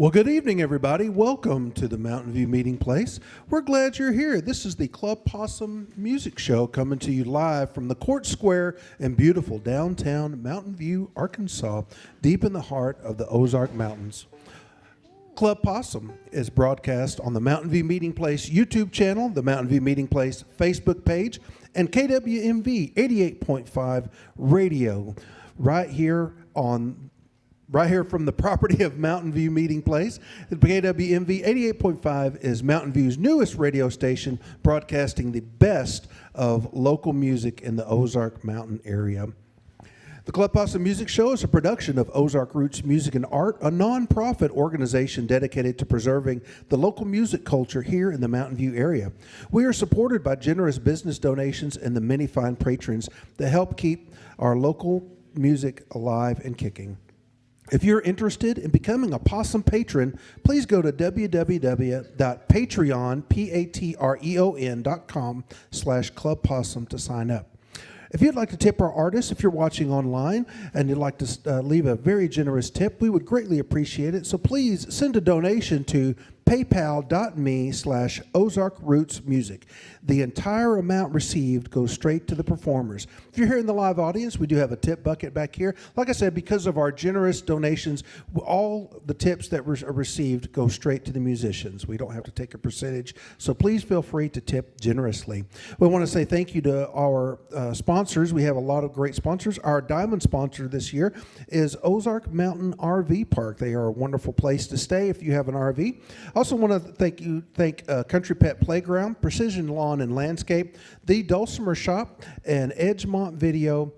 Well, good evening, everybody. Welcome to the Mountain View Meeting Place. We're glad you're here. This is the Club Possum Music Show coming to you live from the Court Square in beautiful downtown Mountain View, Arkansas, deep in the heart of the Ozark Mountains. Club Possum is broadcast on the Mountain View Meeting Place YouTube channel, the Mountain View Meeting Place Facebook page, and KWMV 88.5 radio right here from the property of Mountain View Meeting Place. KWMV 88.5 is Mountain View's newest radio station, broadcasting the best of local music in the Ozark Mountain area. The Club Possum Music Show is a production of Ozark Roots Music and Art, a nonprofit organization dedicated to preserving the local music culture here in the Mountain View area. We are supported by generous business donations and the many fine patrons that help keep our local music alive and kicking. If you're interested in becoming a Possum patron, please go to www.patreon.com/Club Possum to sign up. If you'd like to tip our artists, if you're watching online and you'd like to leave a very generous tip, we would greatly appreciate it. So please send a donation to paypal.me/OzarkRootsMusic. The entire amount received goes straight to the performers. If you're here in the live audience, we do have a tip bucket back here. Like I said, because of our generous donations, all the tips that are received go straight to the musicians. We don't have to take a percentage, so please feel free to tip generously. We want to say thank you to our sponsors. We have a lot of great sponsors. Our diamond sponsor this year is Ozark Mountain RV Park. They are a wonderful place to stay if you have an RV. I also want to thank Country Pet Playground, Precision Lawn and Landscape, the Dulcimer Shop, and Edgemont Video,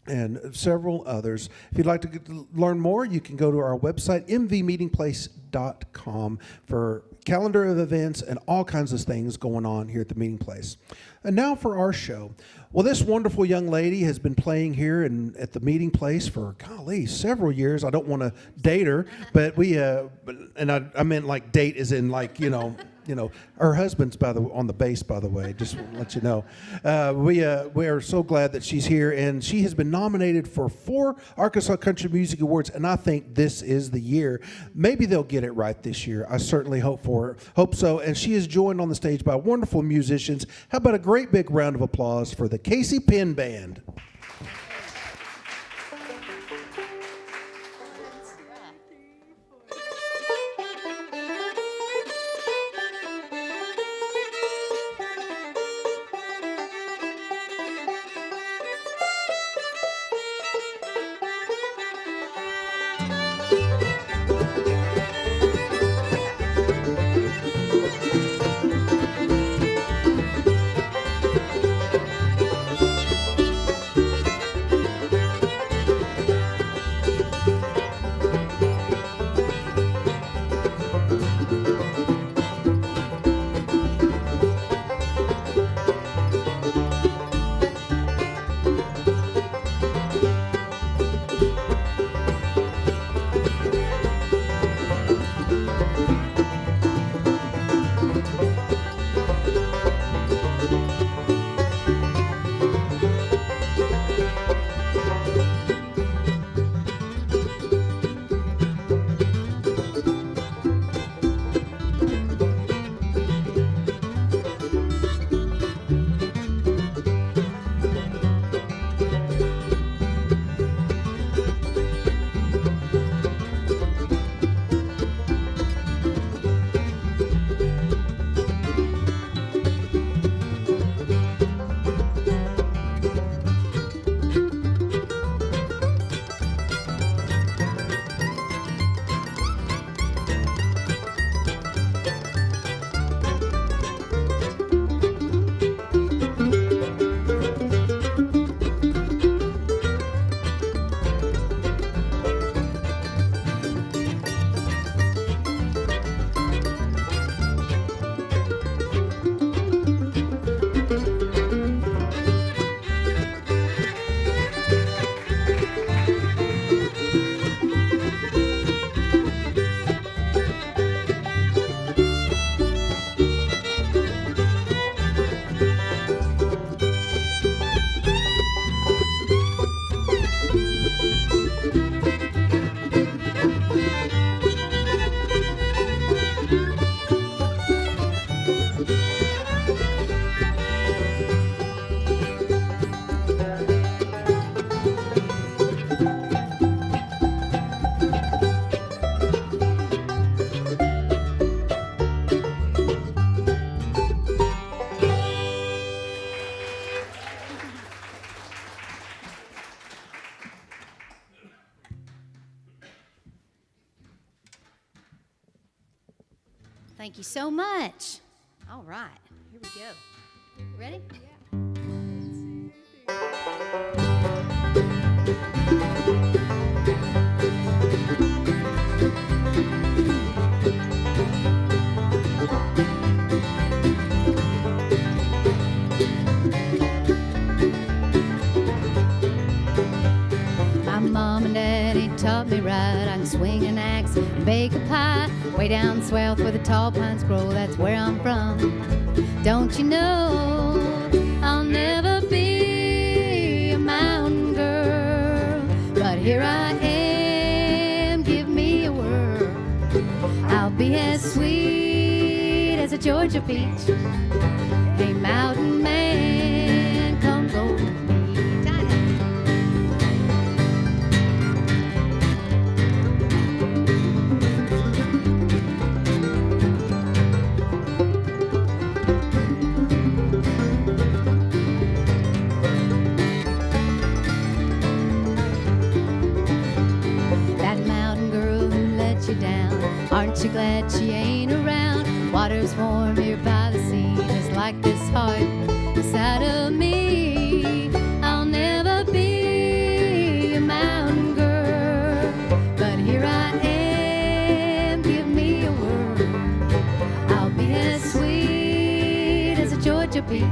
and several others. If you'd like to learn more, you can go to our website, mvmeetingplace.com, for calendar of events and all kinds of things going on here at the meeting place. And now for our show. Well, this wonderful young lady has been playing here at the meeting place for, golly, several years. I don't want to date her, but I meant like date as in like, you know, her husband's on the bass, by the way, just to let you know. We are so glad that she's here, and she has been nominated for 4 Arkansas Country Music Awards, and I think this is the year. Maybe they'll get it right this year. I certainly hope so. And she is joined on the stage by wonderful musicians. How about a great big round of applause for the Casey Penn Band? Thank you so much. All right, here we go. You ready? My mom and daddy taught me right. I can swing an axe and bake a pie. Way down south where the tall pines grow, that's where I'm from. Don't you know I'll never be a mountain girl, but here I am, give me a whirl. I'll be as sweet as a Georgia peach. Hey, mountain man, come go with me. Aren't you glad she ain't around? Water's warm here by the sea, just like this heart inside of me. I'll never be a mountain girl, but here I am, give me a whirl. I'll be as sweet as a Georgia peach.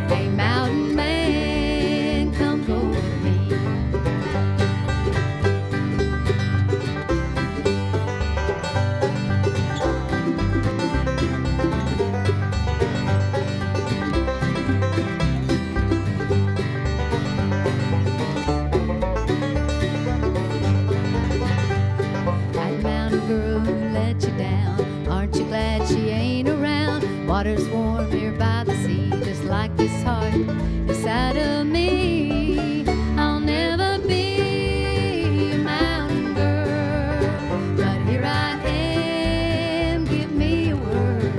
Hey, mountain man, come go with me. Water's warm here by the sea, just like this heart inside of me. I'll never be a mountain girl, but here I am, give me a whirl.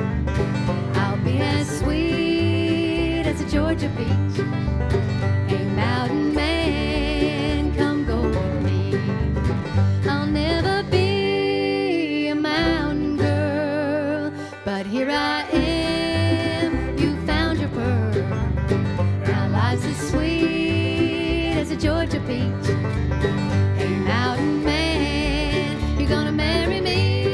I'll be as sweet as a Georgia peach. Hey, mountain man, come go with me. I'll never be a mountain girl, but here I am. Sweet as a Georgia peach. Hey, mountain man, you're gonna marry me.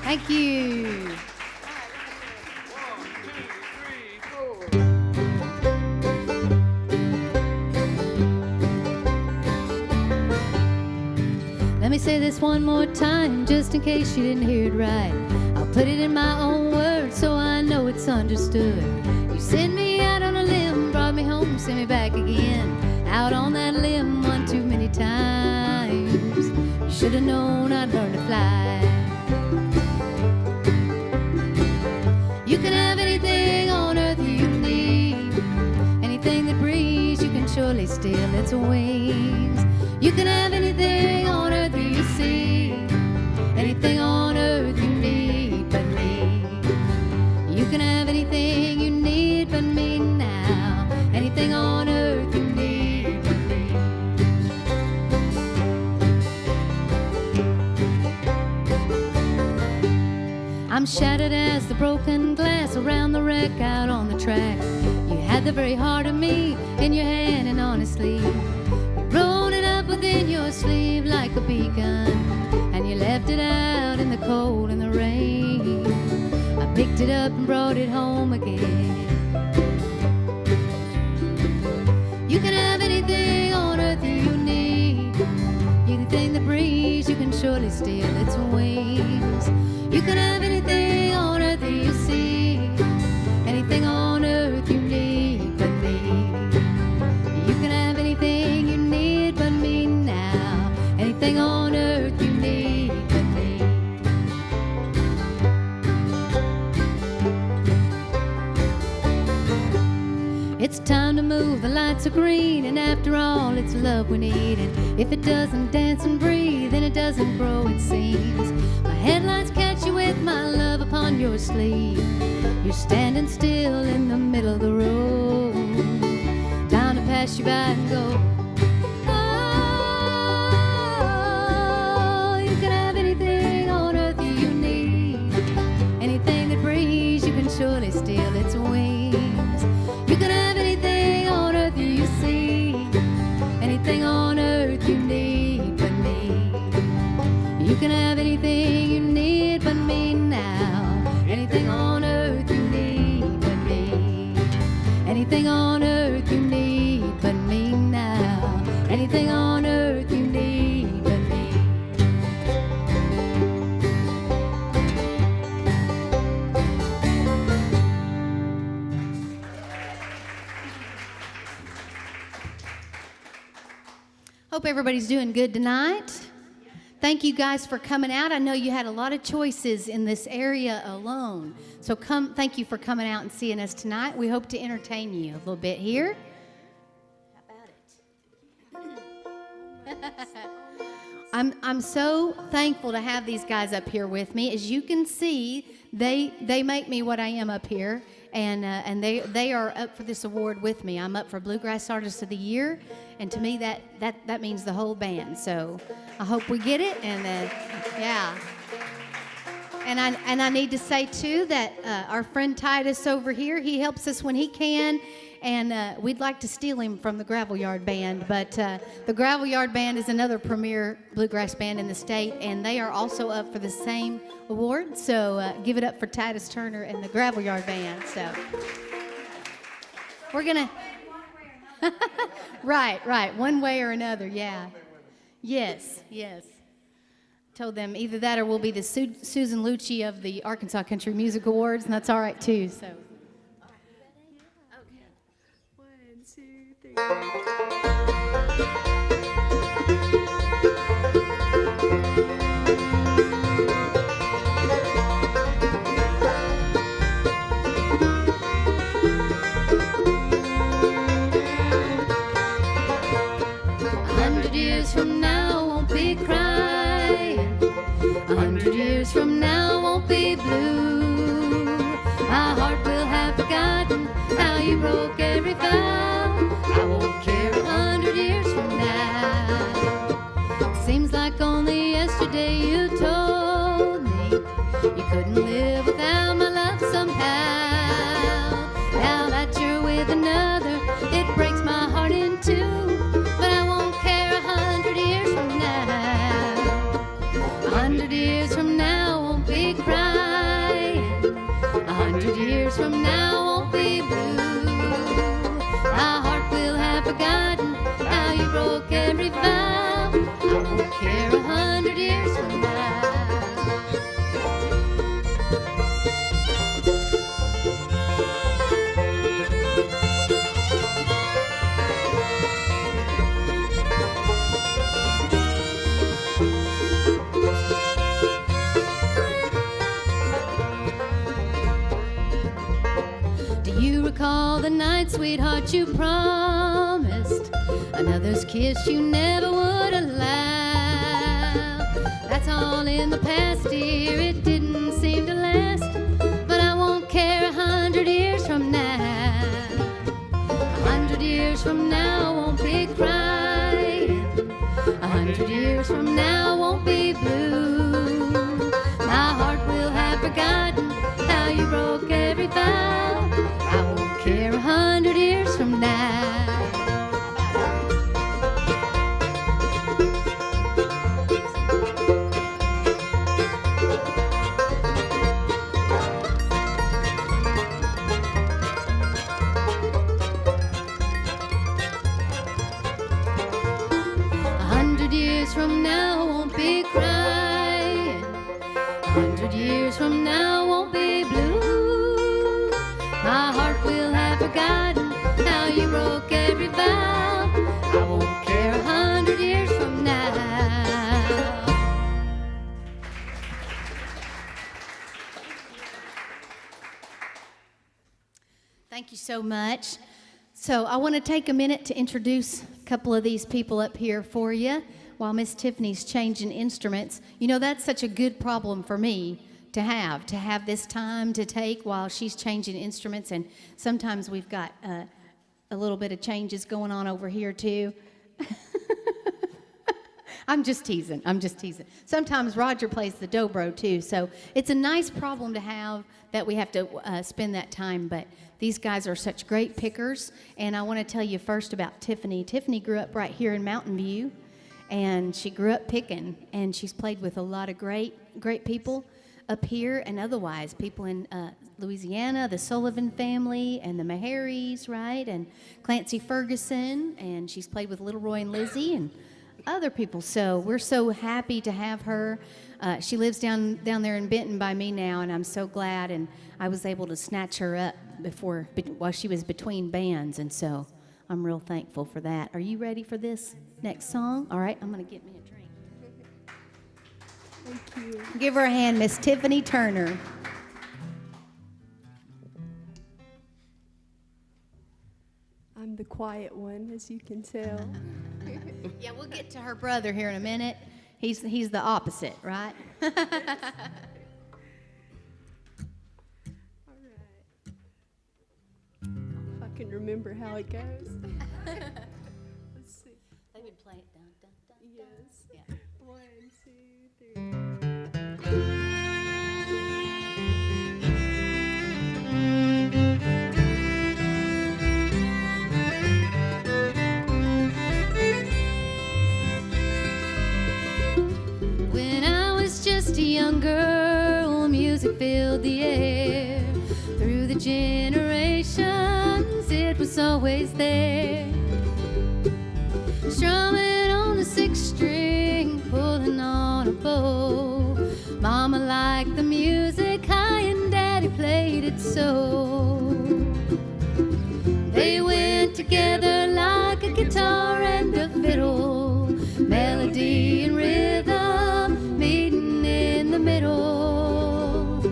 Thank you. Let me say this one more time, just in case you didn't hear it right. I'll put it in my own words so I know it's understood. You sent me out on a limb, brought me home, sent me back again. Out on that limb one too many times. You should have known I'd learn to fly. You can have anything on earth you need. Anything that breathes, you can surely steal its wings. You can have anything on earth you see, anything on earth you need but me. You can have anything you need but me now, anything on earth you need but me. I'm shattered as the broken glass around the wreck out on the track. You had the very heart of me in your hand, and honestly, rolled it up within your sleeve like a beacon, and you left it out in the cold and the rain. I picked it up and brought it home again. You can have anything on earth you need. Anything that breathes, you can surely steal its wings. You can have anything on earth you see, anything on earth you need but me. You can have anything you need but me now, anything on earth you need but me. It's time to move, the lights are green, and after all, it's love we need. And if it doesn't dance and breathe, then it doesn't grow, it seems. My headlights catch you with my love upon your sleeve. You're standing still in the middle of the road. pass you by and go. Oh, you can have anything on earth you need. Anything that breathes, you can surely steal its wings. You can have anything on earth you see. Anything on earth you need but me. You can have anything you need but me now. Anything on earth you need but me. Anything on earth you need but me now. Anything on earth you need but me. Hope everybody's doing good tonight. Thank you guys for coming out. I know you had a lot of choices in this area alone. So thank you for coming out and seeing us tonight. We hope to entertain you a little bit here. How about it? I'm so thankful to have these guys up here with me. As you can see, they make me what I am up here, and they are up for this award with me. I'm up for Bluegrass Artist of the Year, and to me that means the whole band. So I hope we get it, and yeah. And I need to say too that our friend Titus over here, he helps us when he can. And we'd like to steal him from the Gravel Yard Band, but the Gravel Yard Band is another premier bluegrass band in the state, and they are also up for the same award. So give it up for Titus Turner and the Gravel Yard Band. So we're gonna, right, one way or another, yeah, yes. Told them either that or we'll be the Susan Lucci of the Arkansas Country Music Awards, and that's all right too. So. 1, 2, 3. Years from now won't be crying. 100 years from now won't be blue. My heart will have forgotten how you broke every vow. I won't care 100 years from now. Seems like only yesterday you told me you couldn't live without my love somehow. Now that you're with another, it breaks my heart in two. But I won't care 100 years from now. 100 years from now won't be crying. 100 years from now won't be blue. My heart will have forgotten how you broke every vow. I won't care 100 years from now. Recall the night, sweetheart, you promised another's kiss you never would allow. That's all in the past, dear, it didn't seem to last. But I won't care 100 years from now. 100 years from now won't be crying. 100 years from now won't be blue. My heart will have forgotten how you broke every vow. I won't care 100 years from now. From now won't be crying. 100 years from now won't be blue. My heart will have forgotten how you broke every vow. I won't care 100 years from now. Thank you so much. So I want to take a minute to introduce a couple of these people up here for you while Miss Tiffany's changing instruments. You know, that's such a good problem for me to have this time to take while she's changing instruments. And sometimes we've got a little bit of changes going on over here too. I'm just teasing. Sometimes Roger plays the dobro too, so it's a nice problem to have that we have to spend that time. But these guys are such great pickers, and I want to tell you first about Tiffany. Tiffany grew up right here in Mountain View, and she grew up picking, and she's played with a lot of great people up here and otherwise. People in Louisiana, the Sullivan family, and the Maharis, right, and Clancy Ferguson, and she's played with Little Roy and Lizzie, and other people. So we're so happy to have her. She lives down there in Benton by me now, and I'm so glad. And I was able to snatch her up while she was between bands, and so I'm real thankful for that. Are you ready for this next song? All right, I'm going to get me a drink. Thank you. Give her a hand, Miss Tiffany Turner. I'm the quiet one, as you can tell. Yeah, we'll get to her brother here in a minute. He's the opposite, right? All right. If I can remember how it goes. Let's see. They've been playing it down. Yes. Yeah. 1, 2, 3. When I was just a young girl, music filled the air. Through the generations, it was always there. Strumming on a 6-string, pulling on a bow. Mama liked the music high and Daddy played it so. They went together like a guitar and a fiddle, melody and rhythm meeting in the middle,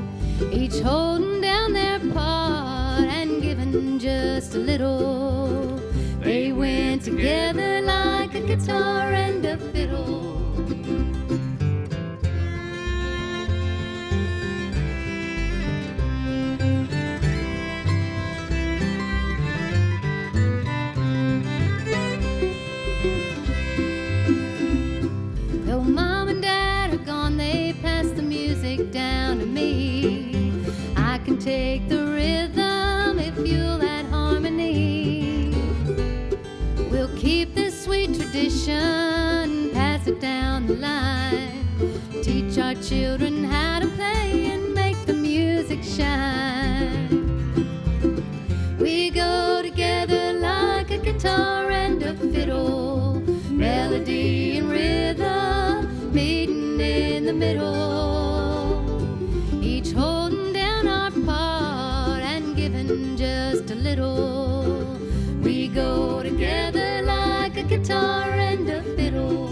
each holding down their part and giving just a little. They went together like a guitar and a fiddle. Though Mom and Dad are gone, they pass the music down to me. I can take the rhythm if you'll add harmony. We'll keep this sweet tradition, pass it down the line. Teach our children how to play and make the music shine. We go together like a guitar and a fiddle, melody and rhythm meeting in the middle, each holding down our part and giving just a little. We go together like a guitar and a fiddle.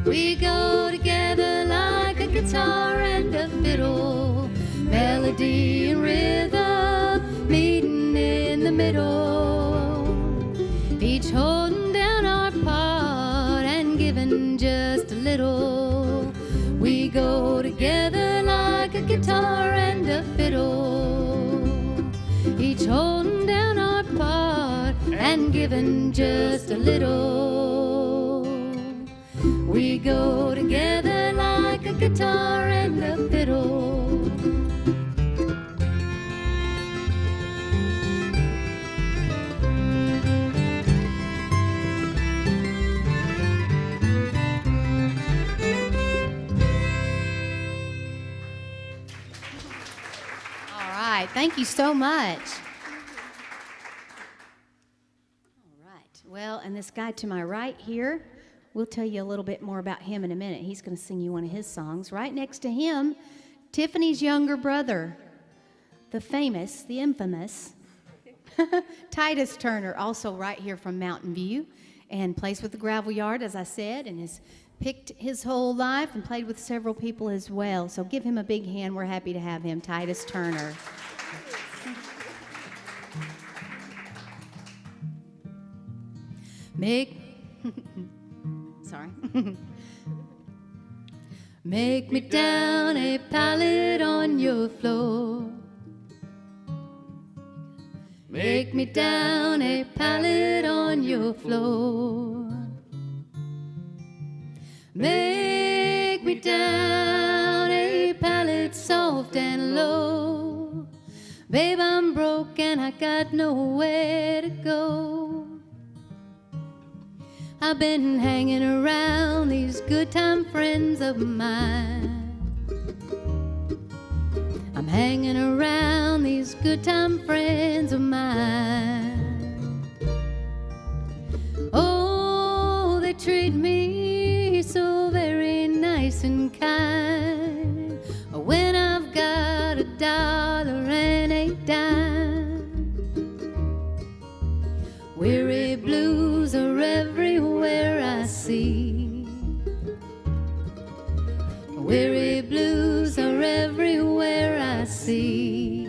We go together like a guitar and a fiddle, melody and rhythm meeting in the middle, each holding down our part and giving just a little. We go together like a guitar and a fiddle, each holding down our part and giving just a little. We go together like a guitar and a fiddle. All right, thank you so much. All right, well, and this guy to my right here, we'll tell you a little bit more about him in a minute. He's going to sing you one of his songs. Right next to him, Tiffany's younger brother, the famous, the infamous, Titus Turner, also right here from Mountain View, and plays with the Gravel Yard, as I said, and is picked his whole life and played with several people as well. So give him a big hand. We're happy to have him, Titus Turner. Sorry. Make me down a pallet on your floor. Make me down a pallet on your floor. Make me down a pallet soft and low. Babe, I'm broke and I got nowhere to go. I've been hanging around these good time friends of mine. I'm hanging around these good time friends of mine. Oh, they treat me so very nice and kind. When I've got $1 and a dime, weary blues are everywhere I see. Weary blues are everywhere I see.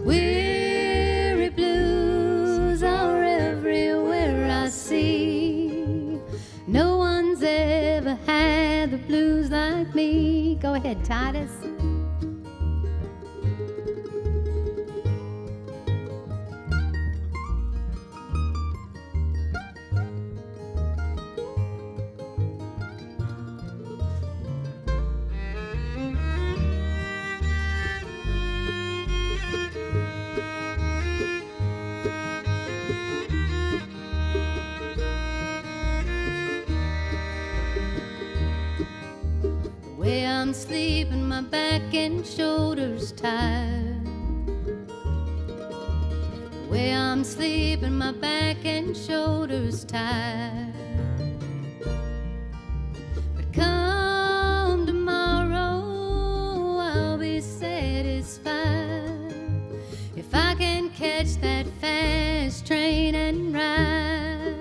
Weary blues are everywhere I see. No one's ever had the blues like me. Go ahead, Titus. I'm sleeping, my back and shoulders tired. The way I'm sleeping, my back and shoulders tired. But come tomorrow, I'll be satisfied if I can catch that fast train and ride.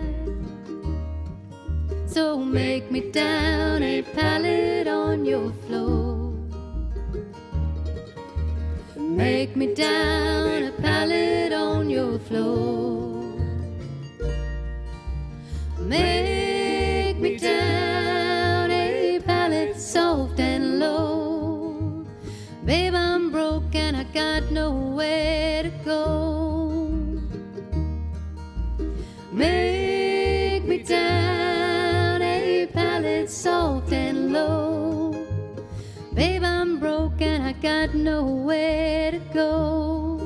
So make me down a pallet on your floor. Make me down a pallet on your floor. Make me down a pallet soft and low. Babe, I'm broke and I got nowhere to go. Make me down a pallet soft and low. Babe, I'm broke and I got nowhere to go.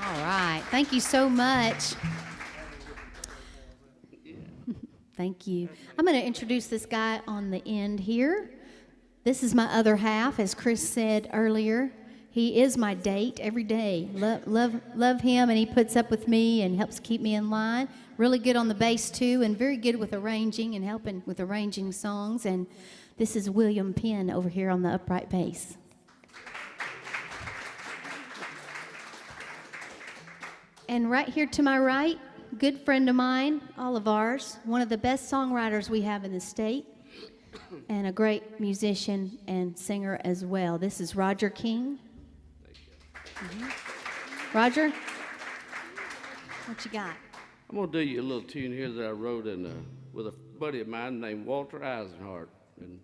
All right, thank you so much. Thank you. I'm going to introduce this guy on the end here. This is my other half, as Chris said earlier. He is my date every day. Love him, and he puts up with me and helps keep me in line. Really good on the bass, too, and very good with arranging and helping with arranging songs. And this is William Penn over here on the upright bass. And right here to my right, good friend of mine, all of ours, one of the best songwriters we have in the state, and a great musician and singer as well. This is Roger King. Roger, what you got? I'm going to do you a little tune here that I wrote with a buddy of mine named Walter Eisenhart. And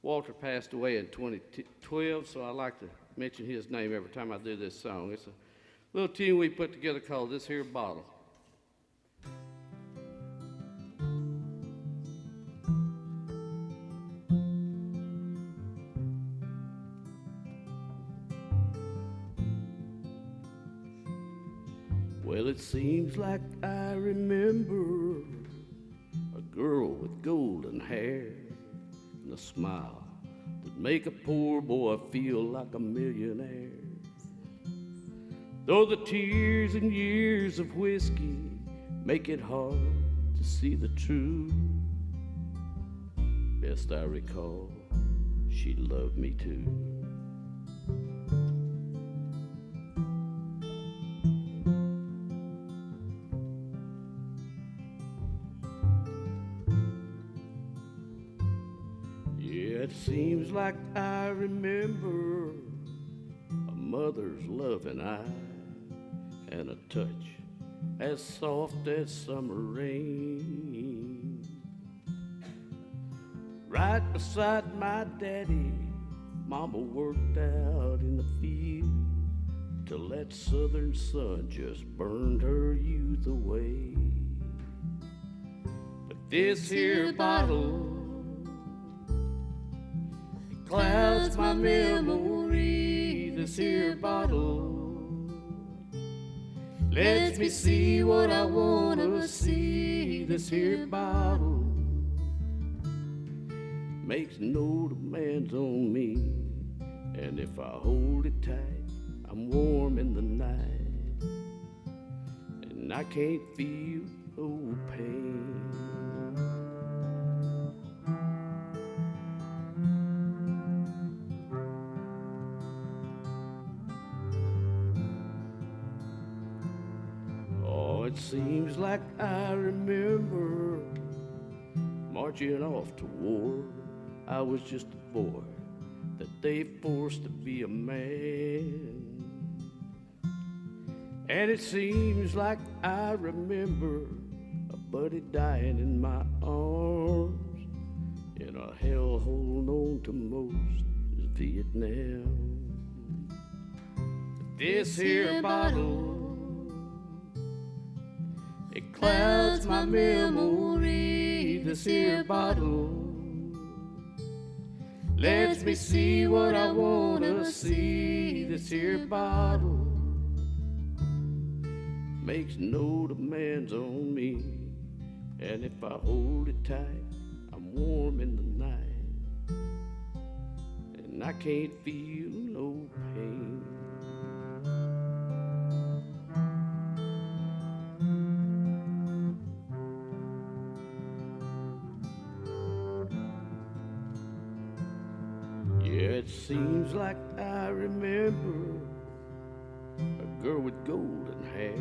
Walter passed away in 2012, so I like to mention his name every time I do this song. It's a little tune we put together called This Here Bottle. Well, it seems like I remember a girl with golden hair and a smile that make a poor boy feel like a millionaire. Though the tears and years of whiskey make it hard to see the truth, best I recall, she loved me too. Yeah, it seems like I remember a mother's loving eye and a touch as soft as summer rain. Right beside my daddy, Mama worked out in the field till that southern sun just burned her youth away. But this here bottle, it clouds my memory. This here bottle lets me see what I wanna see. This here bottle makes no demands on me, and if I hold it tight, I'm warm in the night, and I can't feel no pain. Oh, it seems like I remember marching off to war. I was just a boy that they forced to be a man. And it seems like I remember a buddy dying in my arms in a hellhole known to most as Vietnam. This here bottle, it clouds my memory. This here bottle lets me see what I wanna see. This here bottle makes no demands on me, and if I hold it tight, I'm warm in the night, and I can't feel no pain. It seems like I remember a girl with golden hair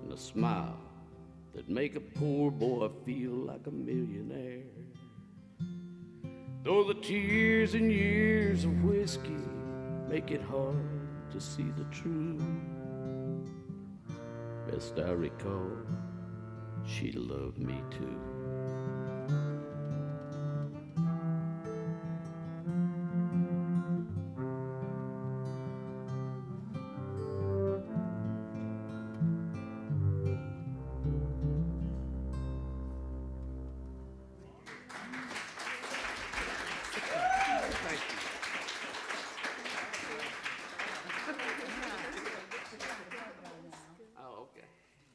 and a smile that make a poor boy feel like a millionaire. Though the tears and years of whiskey make it hard to see the truth, best I recall, she loved me too.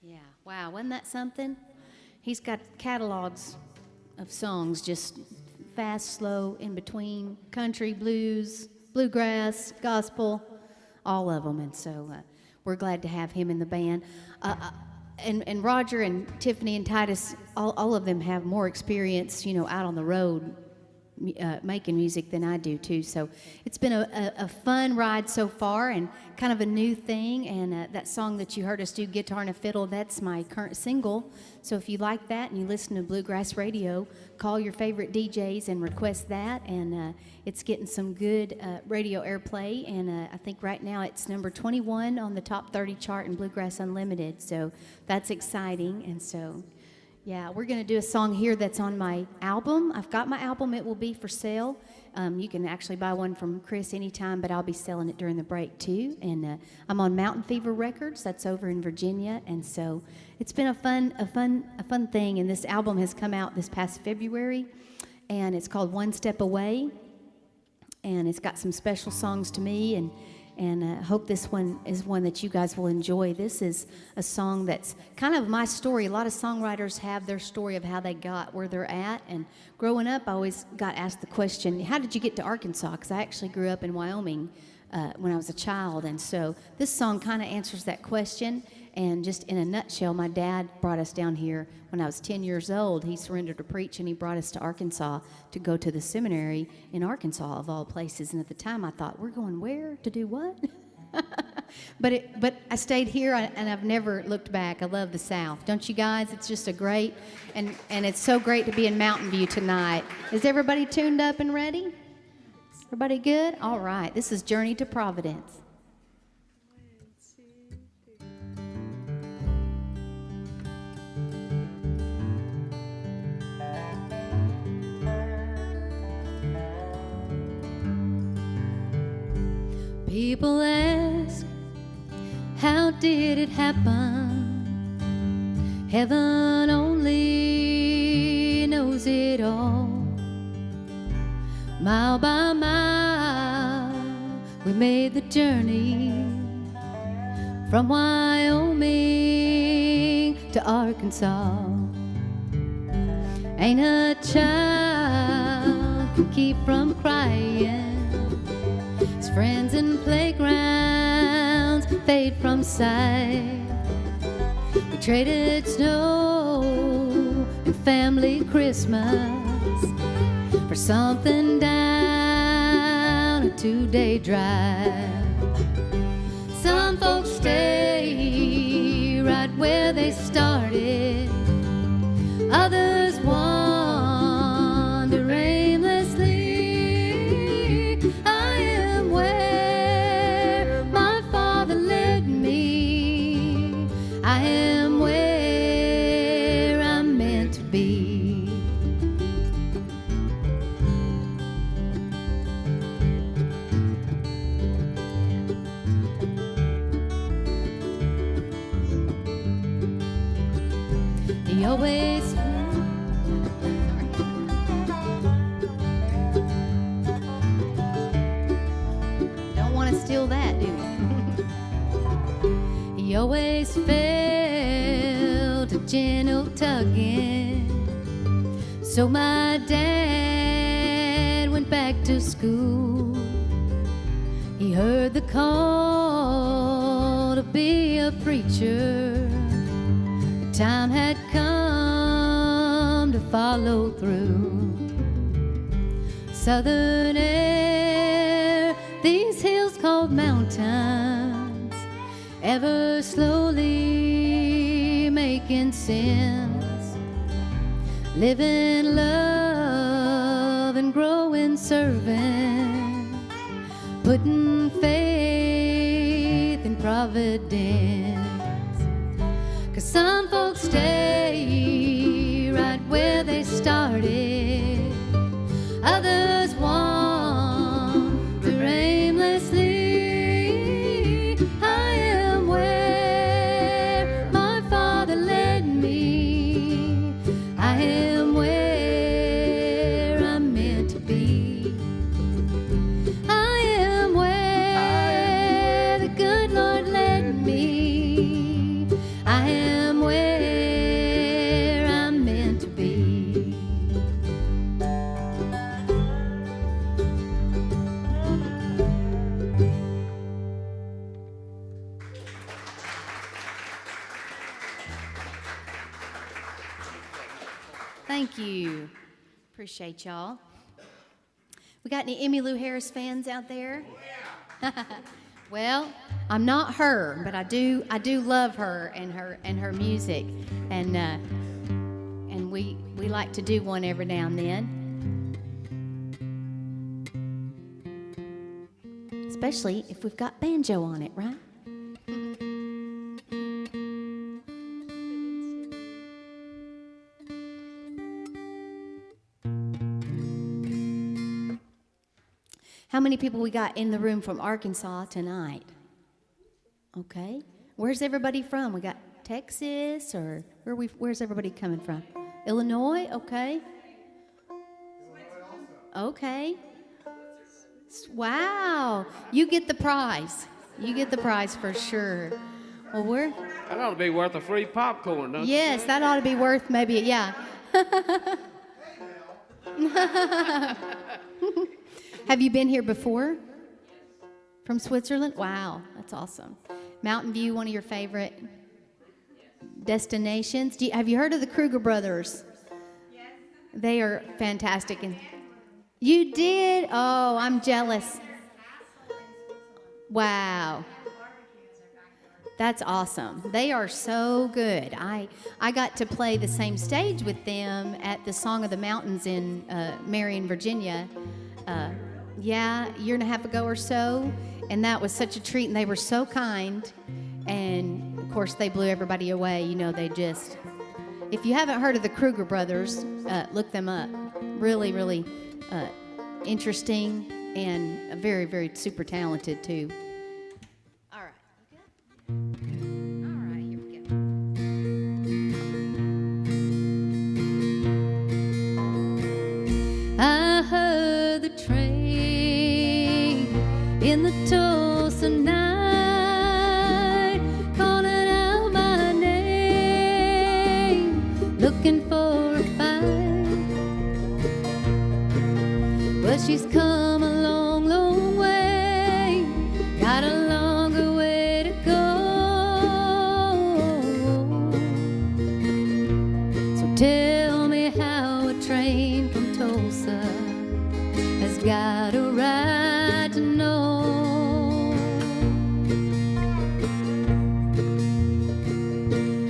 Yeah, wow, wasn't that something? He's got catalogs of songs, just fast, slow, in between, country, blues, bluegrass, gospel, all of them. And so we're glad to have him in the band. And Roger and Tiffany and Titus, all of them have more experience, out on the road making music than I do too. So it's been a fun ride so far, and kind of a new thing. And that song that you heard us do, Guitar and a Fiddle, that's my current single. So if you like that and you listen to Bluegrass Radio, call your favorite DJs and request that. And it's getting some good radio airplay. And I think right now it's number 21 on the top 30 chart in Bluegrass Unlimited. So that's exciting. And so yeah, we're going to do a song here that's on my album. I've got my album. It will be for sale. You can actually buy one from Chris anytime, but I'll be selling it during the break too. And I'm on Mountain Fever Records. That's over in Virginia. And so it's been a fun thing. And this album has come out this past February, and it's called One Step Away. And it's got some special songs to me, and I hope this one is one that you guys will enjoy. This is a song that's kind of my story. A lot of songwriters have their story of how they got where they're at. And growing up, I always got asked the question, how did you get to Arkansas? Because I actually grew up in Wyoming, when I was a child. And so this song kind of answers that question. And just in a nutshell, my dad brought us down here when I was 10 years old. He surrendered to preach, and he brought us to Arkansas to go to the seminary in Arkansas, of all places. And at the time, I thought, we're going where? To do what? But I stayed here, and I've never looked back. I love the South. Don't you guys? It's just a great, and it's so great to be in Mountain View tonight. Is everybody tuned up and ready? Everybody good? All right. This is Journey to Providence. People ask, how did it happen? Heaven only knows it all. Mile by mile, we made the journey from Wyoming to Arkansas. Ain't a child can keep from crying. His friends and playgrounds fade from sight. We traded snow and family Christmas for something down a 2-day drive. Some folks stay right where they started. Others wander aimlessly. I am where my Father led me. I am where I'm meant to be. He always don't want to steal that, do you? He always felt a gentle tugging. So my dad went back to school. He heard the call to be a preacher. The time had come to follow through. Southern air, these hills called mountains, ever slowly making sense. Living love and growing serving, putting faith in providence. 'Cause some folks stay right where they started. Others wander aimlessly. I am where my Father led me. I am where I'm meant to be. I am where the good Lord led me. I am where I'm meant to be. Thank you. Appreciate y'all. We got any Emmylou Harris fans out there? Well, I'm not her, but I do love her and her music, and we like to do one every now and then, especially if we've got banjo on it, right? How many people we got in the room from Arkansas tonight? Okay. Where's everybody from? We got Texas, or where's everybody coming from? Illinois? Okay. Okay. Wow. You get the prize. You get the prize for sure. Well, That ought to be worth a free popcorn, don't yes, that ought to be worth maybe, yeah. Have you been here before? From Switzerland? Wow, that's awesome. Mountain View, one of your favorite destinations. Have you heard of the Kruger brothers? Yes. They are fantastic. And you did? Oh, I'm jealous. Wow. That's awesome. They are so good. I got to play the same stage with them at the Song of the Mountains in Marion, Virginia. Yeah, a year and a half ago or so, and that was such a treat, and they were so kind, and of course they blew everybody away. You know, they just, if you haven't heard of the Kruger brothers, look them up. Really, really interesting, and very, very super talented too. All right, you good? All right, here we go. I heard the train in the Tulsa night, calling out my name, looking for a fight. Well, she's come a long, long way, got a longer way to go. So tell me how a train from Tulsa has got a right to know.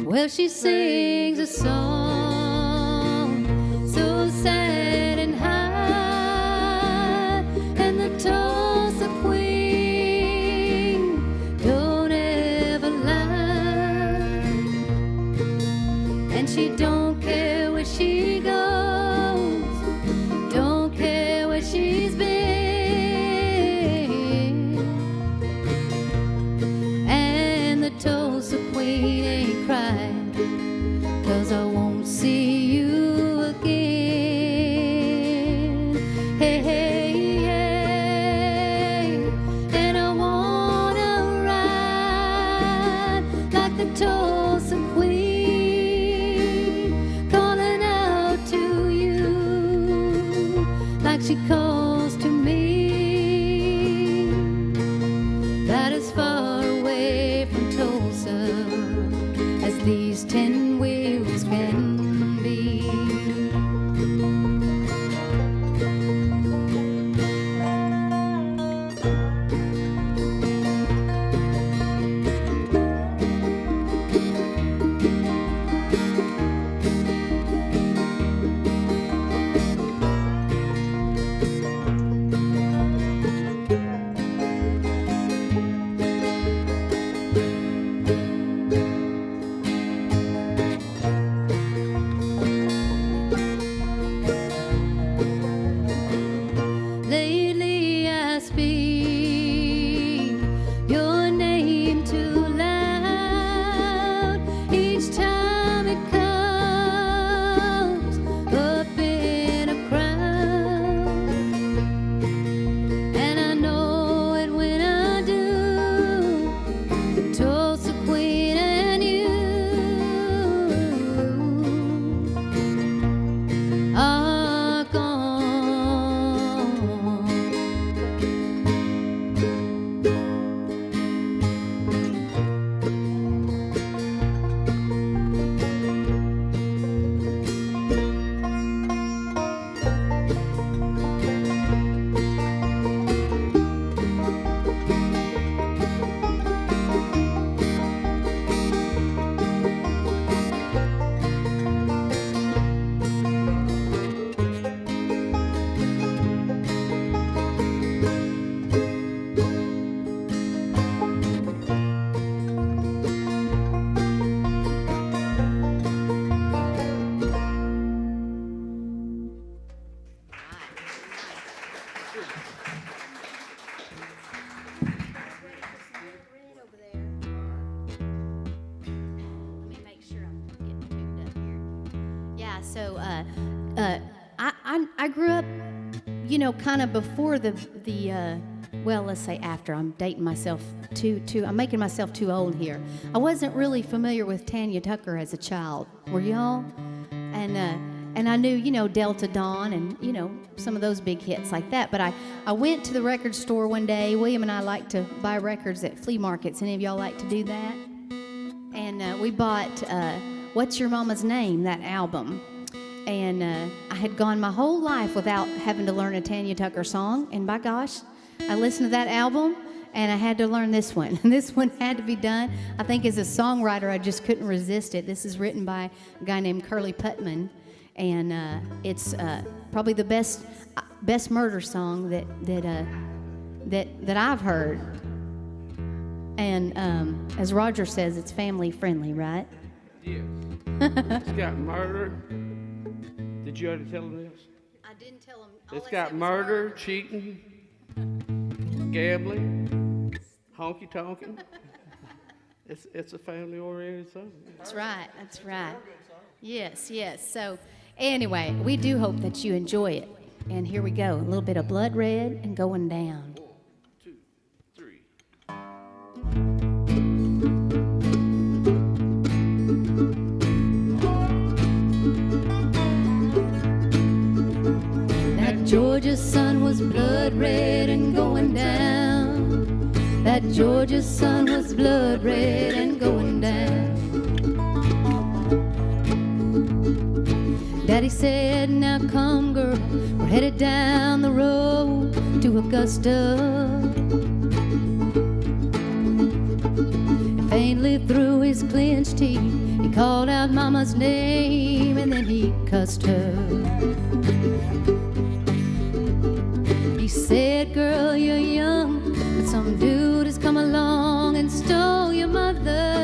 Well, she sings a song so sad and high, and the Tulsa queen don't ever lie, and she don't care where she goes, don't care where she's been, and the Tulsa queen ain't crying, 'cause I won't see you again. Hey, hey, hey, and I wanna ride like the Tulsa queen, calling out to you like she calls to me. That is far away from Tulsa as these 10 wheels can be. Lately I speak your name too loud each time it comes up in a crowd, and I know it when I do. The Tulsa queen and you are gone. Yeah, so I grew up, you know, kind of before the well, let's say after. I'm dating myself I'm making myself too old here. I wasn't really familiar with Tanya Tucker as a child. Were y'all? And and I knew, Delta Dawn and, some of those big hits like that. But I went to the record store one day. William and I like to buy records at flea markets. Any of y'all like to do that? And we bought What's Your Mama's Name, that album. And I had gone my whole life without having to learn a Tanya Tucker song. And by gosh, I listened to that album, and I had to learn this one. And this one had to be done. I think as a songwriter, I just couldn't resist it. This is written by a guy named Curly Putman. And it's probably the best murder song that I've heard. And as Roger says, it's family friendly, right? Yeah. It's got murder. Did you already tell him this? I didn't tell him. It's got murder, cheating, gambling, honky tonking. It's a family oriented song. That's right. That's right. Yes. So anyway, we do hope that you enjoy it. And here we go. A little bit of Blood Red and Going Down. 1, 2, 3. That Georgia sun was blood red and going down. That Georgia sun was blood red and going down. Daddy said, now come girl, we're headed down the road to Augusta. And faintly through his clenched teeth, he called out Mama's name and then he cussed her. He said, girl, you're young, but some dude has come along and stole your mother.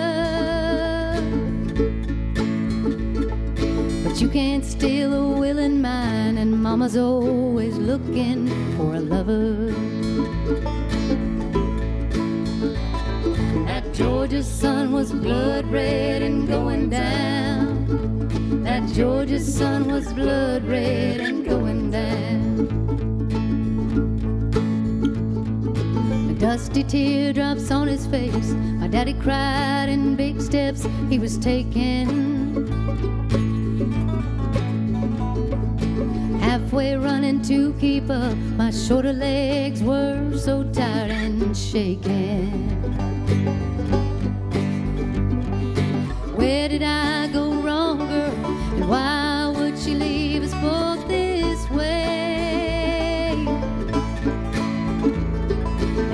But you can't steal a willing mind, and Mama's always looking for a lover. That Georgia sun was blood red and going down. That Georgia sun was blood red and going down. Dusty teardrops on his face, my daddy cried in big steps he was taking. Halfway running to keep up, my shorter legs were so tired and shaking. Where did I go wrong, girl, and why would she leave us both this way?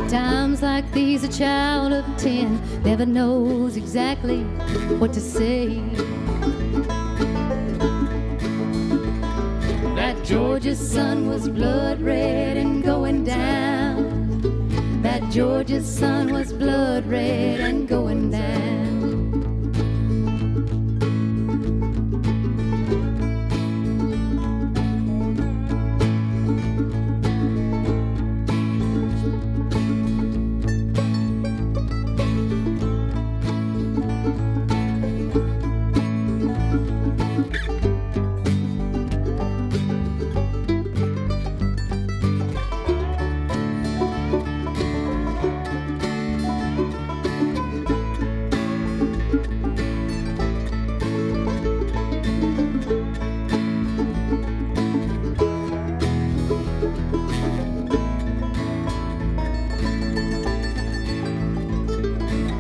Times like these, a child of 10 never knows exactly what to say. That Georgia sun was blood red and going down. That Georgia sun was blood red and going down.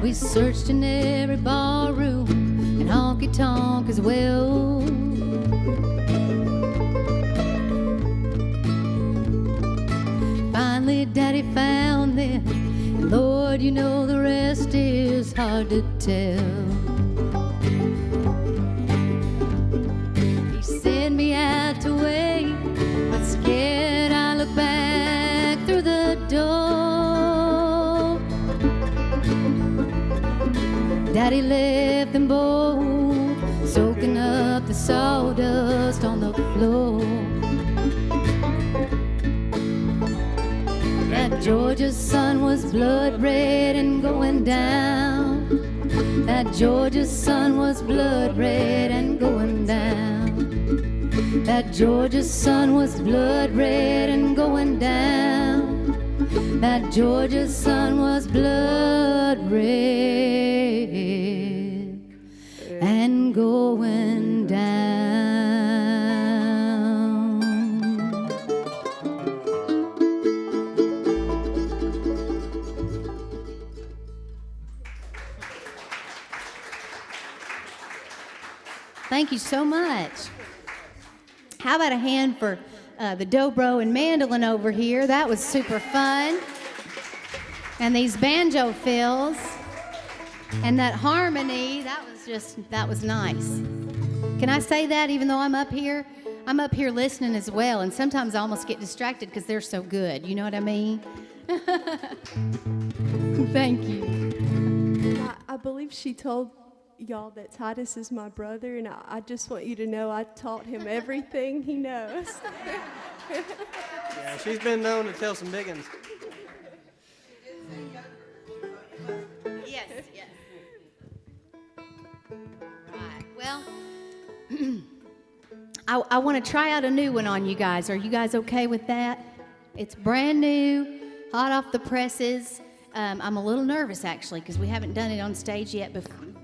We searched in every barroom and honky-tonk as well. Finally, Daddy found them, and Lord, you know the rest is hard to tell. He sent me out to wait, but scared I looked back through the door. Daddy left them both soaking up the sawdust on the floor. That Georgia sun was blood red and going down. That Georgia sun was blood red and going down. That Georgia sun was blood red and going down. That Georgia sun was blood red and going down. Thank you so much. How about a hand for the dobro and mandolin over here? That was super fun. And these banjo fills. And that harmony, that was nice. Can I say that even though I'm up here? I'm up here listening as well, and sometimes I almost get distracted because they're so good. You know what I mean? Thank you. I believe she told y'all that Titus is my brother, and I just want you to know I taught him everything he knows. Yeah, she's been known to tell some big ones. Yes. Right. Well, I want to try out a new one on you guys. Are you guys okay with that? It's brand new, hot off the presses. I'm a little nervous actually because we haven't done it on stage yet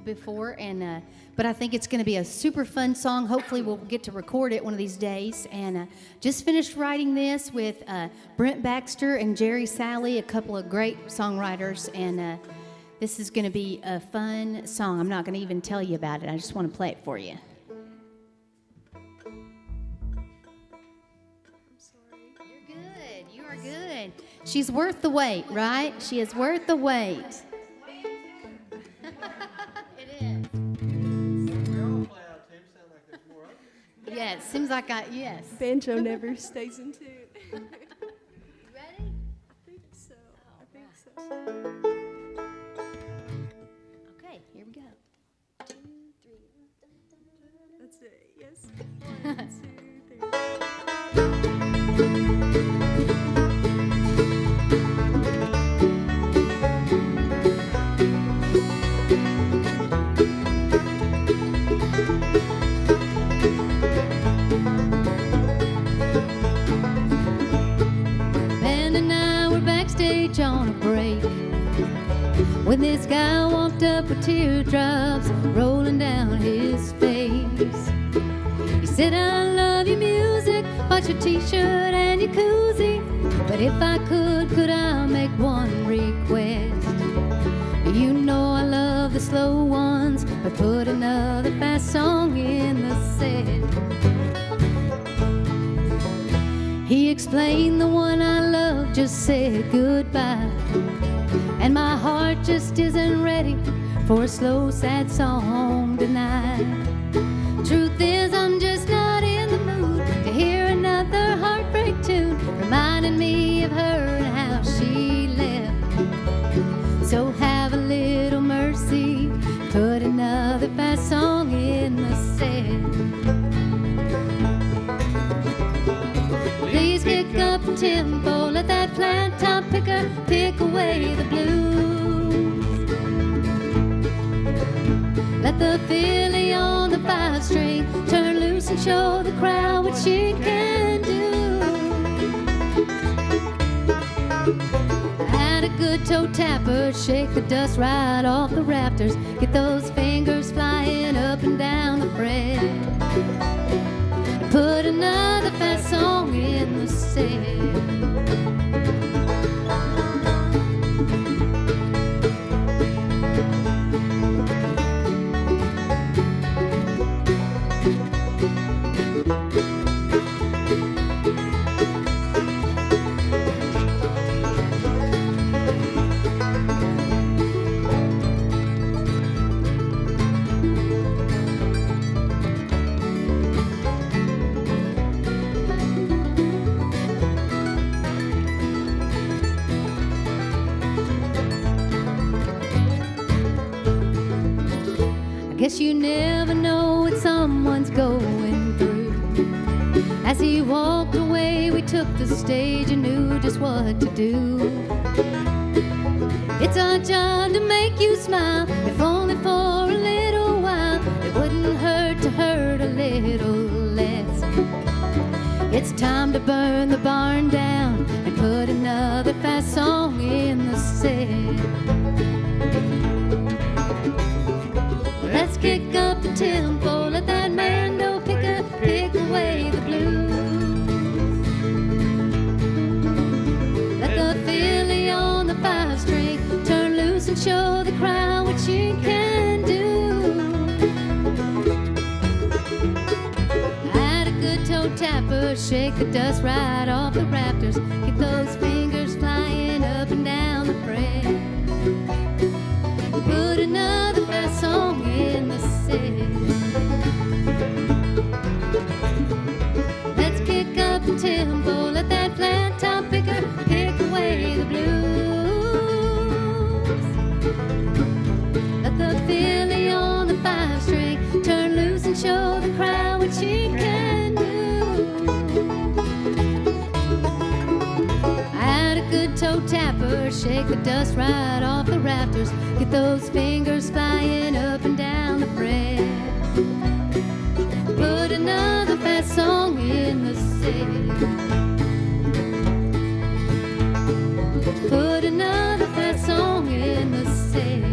before, and but I think it's going to be a super fun song. Hopefully, we'll get to record it one of these days. And just finished writing this with Brent Baxter and Jerry Salley, a couple of great songwriters, and this is going to be a fun song. I'm not going to even tell you about it. I just want to play it for you. You're good. You are good. She's worth the wait, right? She is worth the wait. It is. Yes, seems like yes. Banjo never stays in tune. You ready? I think so. Okay, here we go. 2, 3. That's it, yes. 1, 2, 3. On a break, when this guy walked up with teardrops rolling down his face. He said, I love your music, bought your t-shirt and your koozie, but if I could I make one request? You know I love the slow ones, but put another fast song in the set. He explained the one I love just said goodbye, and my heart just isn't ready for a slow, sad song tonight. Truth is, I'm just not in the mood to hear another heartbreak tune, reminding me of her and how she left. So have a little mercy, put another fast song in the set. Please pick up the tempo, let that flat top picker pick away the blues. Let the filly on the 5-string turn loose and show the crowd what she can do. Add a good toe tapper, shake the dust right off the rafters, get those fingers flying up and down the fret. Put another fast song in the set. Guess you never know what someone's going through. As he walked away, we took the stage and knew just what to do. It's our job to make you smile, if only for a little while. It wouldn't hurt to hurt a little less. It's time to burn the barn down and put another fast song in the set. Let's kick up the tempo, let that mando picker pick away the blues. Let the filly on the 5-string turn loose and show the crowd what she can do. Had a good toe tapper, shake the dust right off the rafters, get those fingers flying up and down the fret. Put another fast song in the set. Let's kick up the tempo, let that flat top picker pick away the blues. Let the filly on the 5-string turn loose and show the crowd what she can do. Add a good toe tapper, shake the dust right off the rafters, get those fingers flying up and down the fret. Put another fast song in the set. Put another fast song in the set.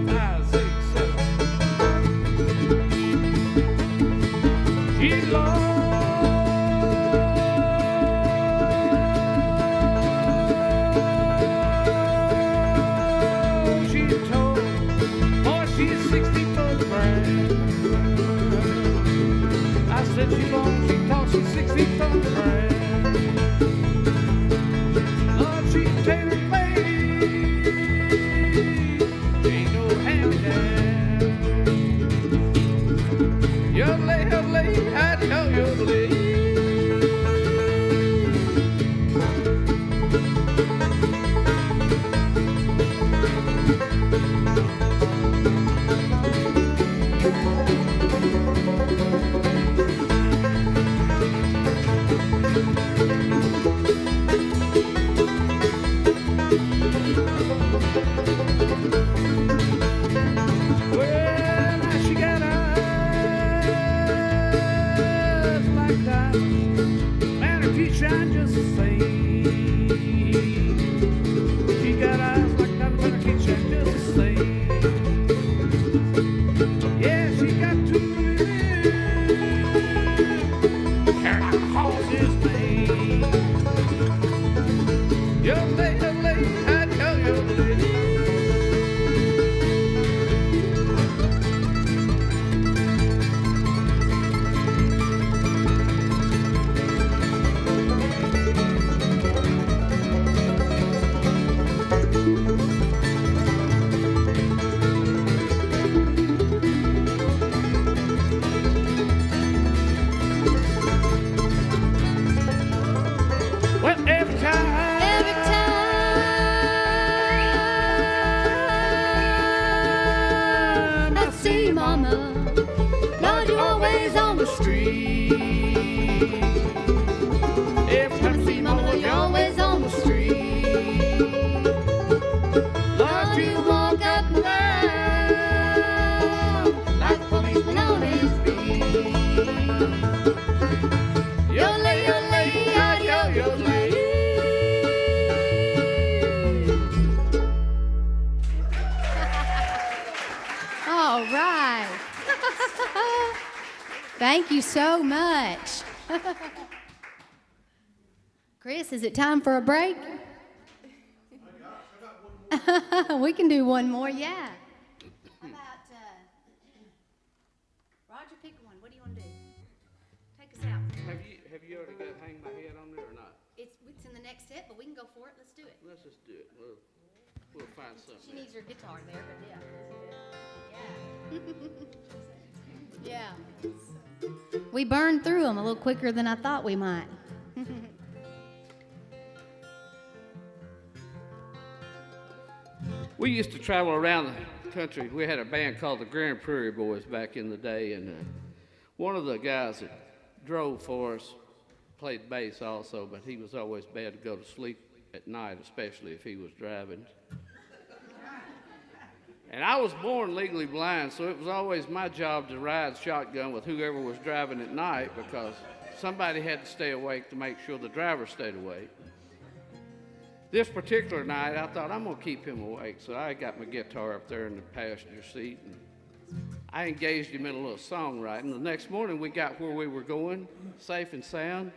5, 6, 7. She's lost. She's told, boy, she's 60 foot grand. I said she long, she thought she's 60 foot grand. Lord, she's tailor-made. Ain't no hand-me-down. Yodelay, yodelay, howdy-ho, yodelay. Well, now she got eyes like diamonds. Man, her teeth shine just the same. She got eyes like diamonds, man, her teeth shine just the same. Yeah, she got two lips, hair like a horse's mane. Yodelay, yodelay, howdy-ho, yodelay. Well, every time I see Mama, Lord, you're always on the street. Every time I see Mama, you're always on the street. Lord, you walk up and down like a policeman on his beat. Yodelay, yodelay, howdy-ho, yodelay. All right. Thank you so much. Chris, is it time for a break? We can do one more, yeah. How about Roger, pick one. What do you want to do? Take us out. Have you already got Hang My Head on there or not? It's in the next set, but we can go for it. Let's do it. Let's just do it. We'll find something. She needs her guitar there, but yeah. Yeah. We burned through them a little quicker than I thought we might. We used to travel around the country. We had a band called the Grand Prairie Boys back in the day, and one of the guys that drove for us played bass also, but he was always bad to go to sleep at night, especially if he was driving. And I was born legally blind, so it was always my job to ride shotgun with whoever was driving at night, because somebody had to stay awake to make sure the driver stayed awake. This particular night, I thought, I'm going to keep him awake, so I got my guitar up there in the passenger seat, and I engaged him in a little songwriting. The next morning, we got where we were going, safe and sound,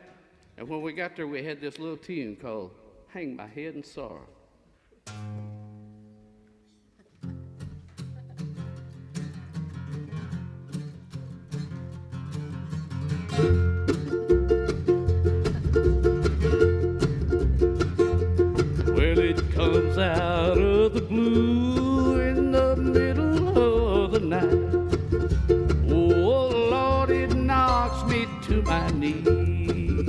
and when we got there, we had this little tune called Hang My Head in Sorrow. Well, it comes out of the blue in the middle of the night. Oh, Lord, it knocks me to my knees.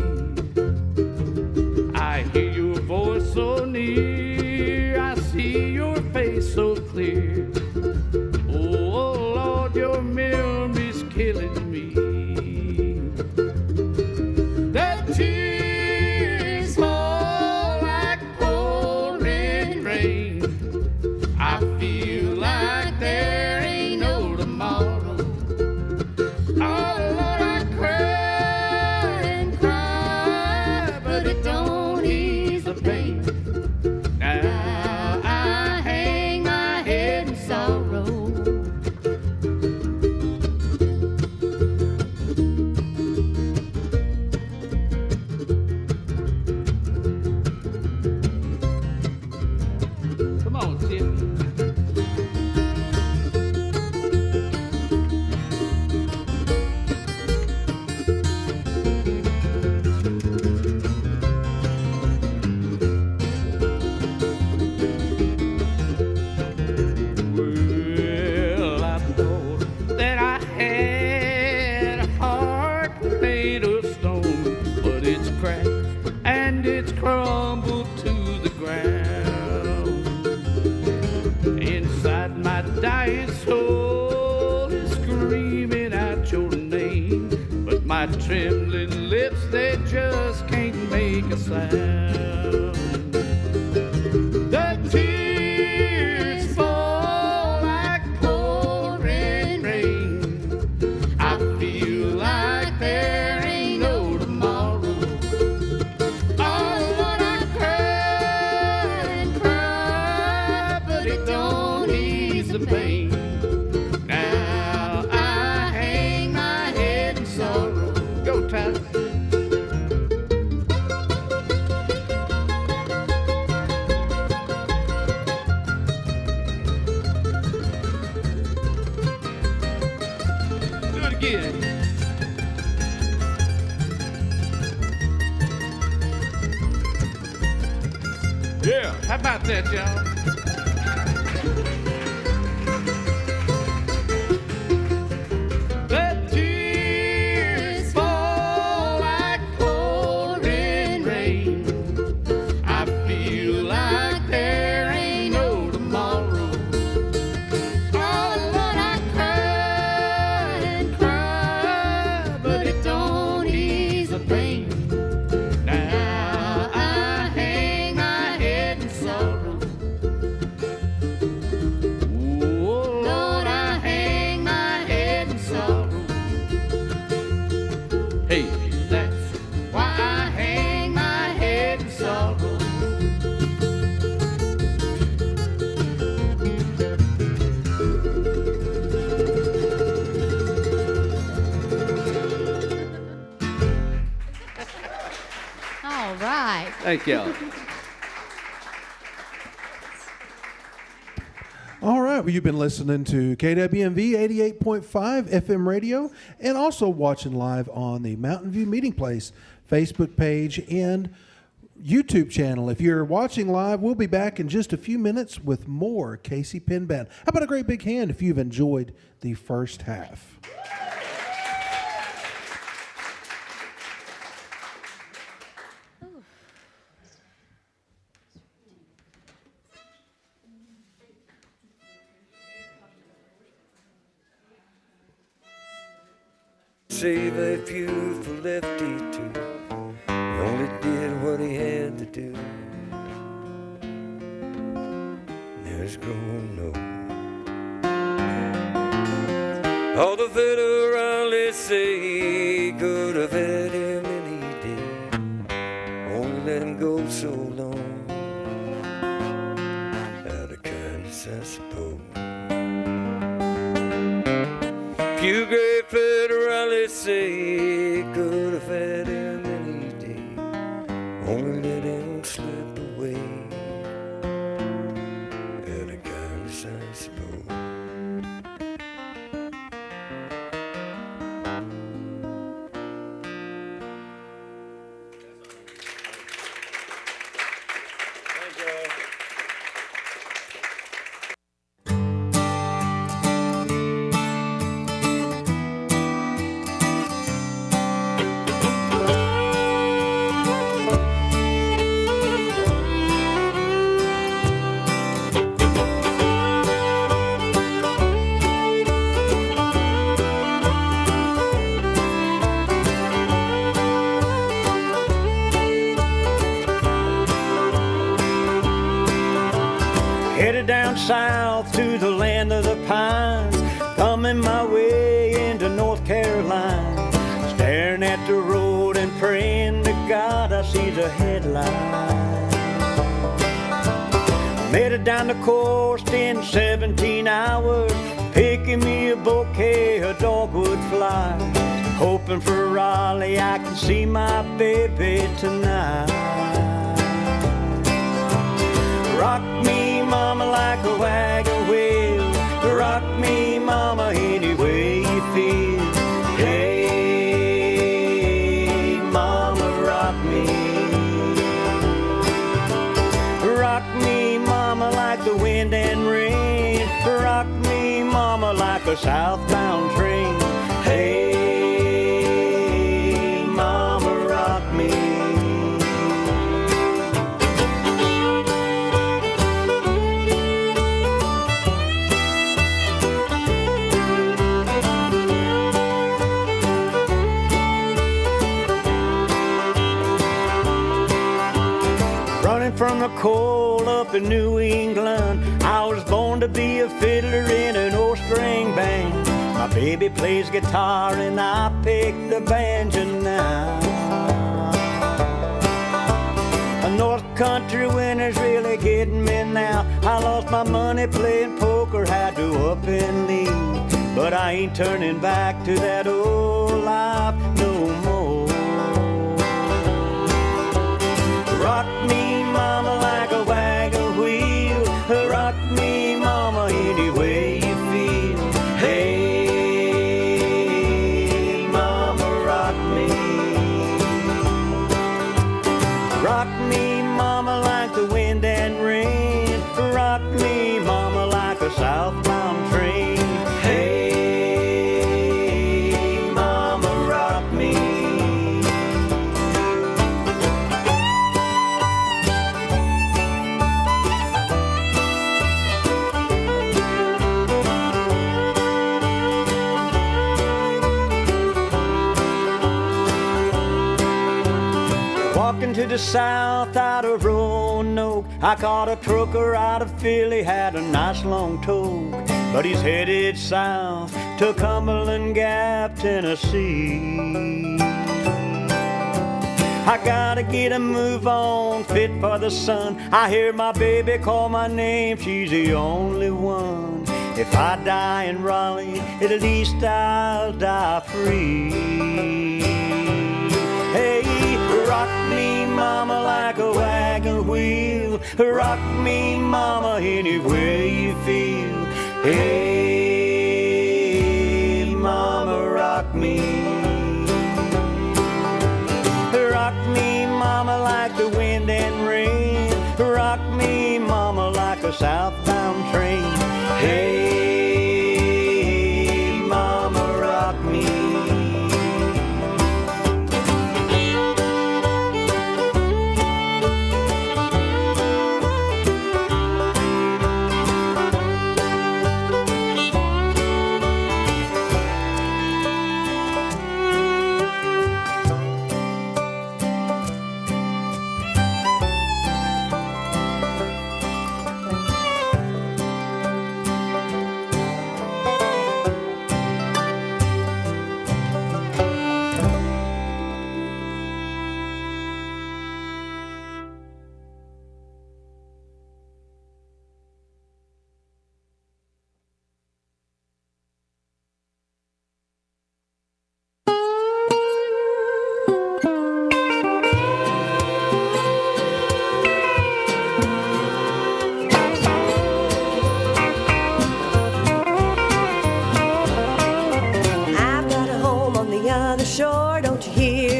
I hear your voice so near, I see your face so clear. Oh, Lord, your memory's killing me. The tears fall like pouring rain. I feel like there ain't no tomorrow. Oh, Lord, I cry and cry, but it don't ease the pain. Now I hang my head in sorrow. Come on, Tim. Well, I thought that I had a heart made of stone, but it's cracked and it's crumbled to the ground. Inside my dying soul is screaming out your name, but my trembling lips, they just can't make a sound. The tears fall like pouring rain. I feel like there ain't no tomorrow. Oh, Lord, I cry and cry, but it don't ease the pain. Now I hang my head in sorrow. Go, Tyler. Do it again. Yeah, how about that, y'all? The tears fall like pouring rain. I feel like there ain't no tomorrow. Oh, Lord, I cry and cry, but it don't ease the pain. Now I hang my head in sorrow. Oh, Lord, I hang my head in sorrow. Hey, that's why I hang my head in sorrow. All right. Thank y'all. All right, well, you've been listening to KWMV 88.5 FM radio and also watching live on the Mountain View Meeting Place Facebook page and YouTube channel. If you're watching live, we'll be back in just a few minutes with more Casey Penn Band. How about a great big hand if you've enjoyed the first half? Save a few for Lefty too. He only did what he had to do. There's growing old. All the federalists say he could have had him and he did. Only let him go so long. Out of kindness, I suppose. Few great federalists say he could have had him any day. Only let him slip away. Out of kindness, I suppose. pines, thumbing my way into North Carolina, staring at the road and praying to God I see the headline. Made it down the coast in 17 hours, picking me a bouquet of dogwood flowers, hoping for Raleigh I can see my baby tonight. Rock me, mama, like a wagon wheel. Rock me, mama, any way you feel. Hey, mama, rock me. Rock me, mama, like the wind and rain. Rock me, mama, like a southbound train. Hey, mama, rock me. From the cold up in New England, I was born to be a fiddler in an old string band. My baby plays guitar and I pick the banjo now. A North Country winter's really getting me now. I lost my money playing poker, had to up and leave, but I ain't turning back to that old life no more. Rock me, mama, like a wagon wheel. Rock me, mama, any way you feel. Hey, mama, rock me. Rock me, mama, like the wind and rain. Rock me, mama, like a southbound train. Hey, mama, rock me. Walking to the south out of Roanoke, I caught a trucker out of Philly, had a nice long toque, but he's headed south to Cumberland Gap, Tennessee. I gotta get a move on, fit for the sun. I hear my baby call my name, she's the only one. If I die in Raleigh, at least I'll die free. Hey, rock me, mama, like a wagon wheel. Rock me, mama, any way you feel. Hey, mama, rock me. Rock me, mama, like the wind and rain. Rock me, mama, like a southbound train. Hey, mama, rock me.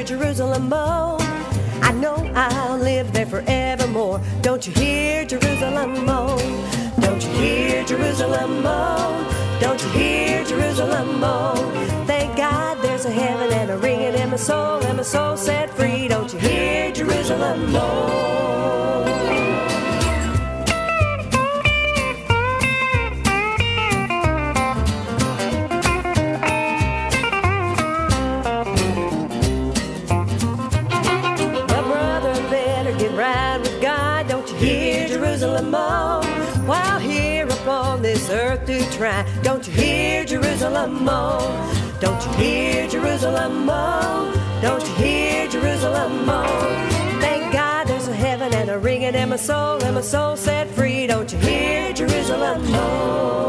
Jerusalem moan. I know I'll live there forevermore. Don't you hear Jerusalem moan? Don't you hear Jerusalem moan? Don't you hear Jerusalem moan? Thank God there's a heaven and a ringing in my soul, and my soul set free. Don't you hear Jerusalem moan? Jerusalem moan, while here upon this earth do to try. Don't you hear Jerusalem moan? Don't you hear Jerusalem moan? Don't you hear Jerusalem moan? Thank God there's a heaven and a ringing in my soul, and my soul set free. Don't you hear Jerusalem moan?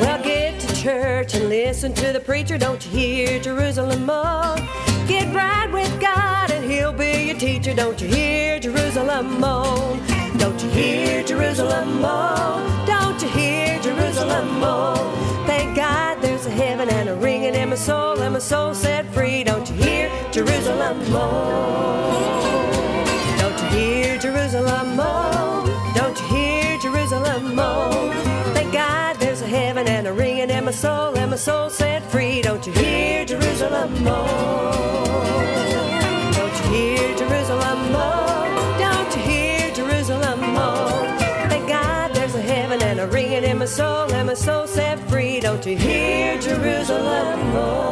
Well, get to church and listen to the preacher. Don't you hear Jerusalem moan? Get right with God and he'll be your teacher. Don't you hear Jerusalem moan? Don't you hear Jerusalem moan? Don't you hear Jerusalem moan? Thank God there's a heaven and a ringing in my soul, and my soul set free. Don't you hear Jerusalem moan? Don't you hear Jerusalem moan? Don't you hear Jerusalem moan? Thank God there's a heaven and a ringing in my soul, and my soul set free. Don't you hear Jerusalem moan? Don't you hear Jerusalem moan? Don't you hear Jerusalem moan? Thank God there's a heaven and a ringing in my soul, and my soul set free. Don't you hear Jerusalem moan?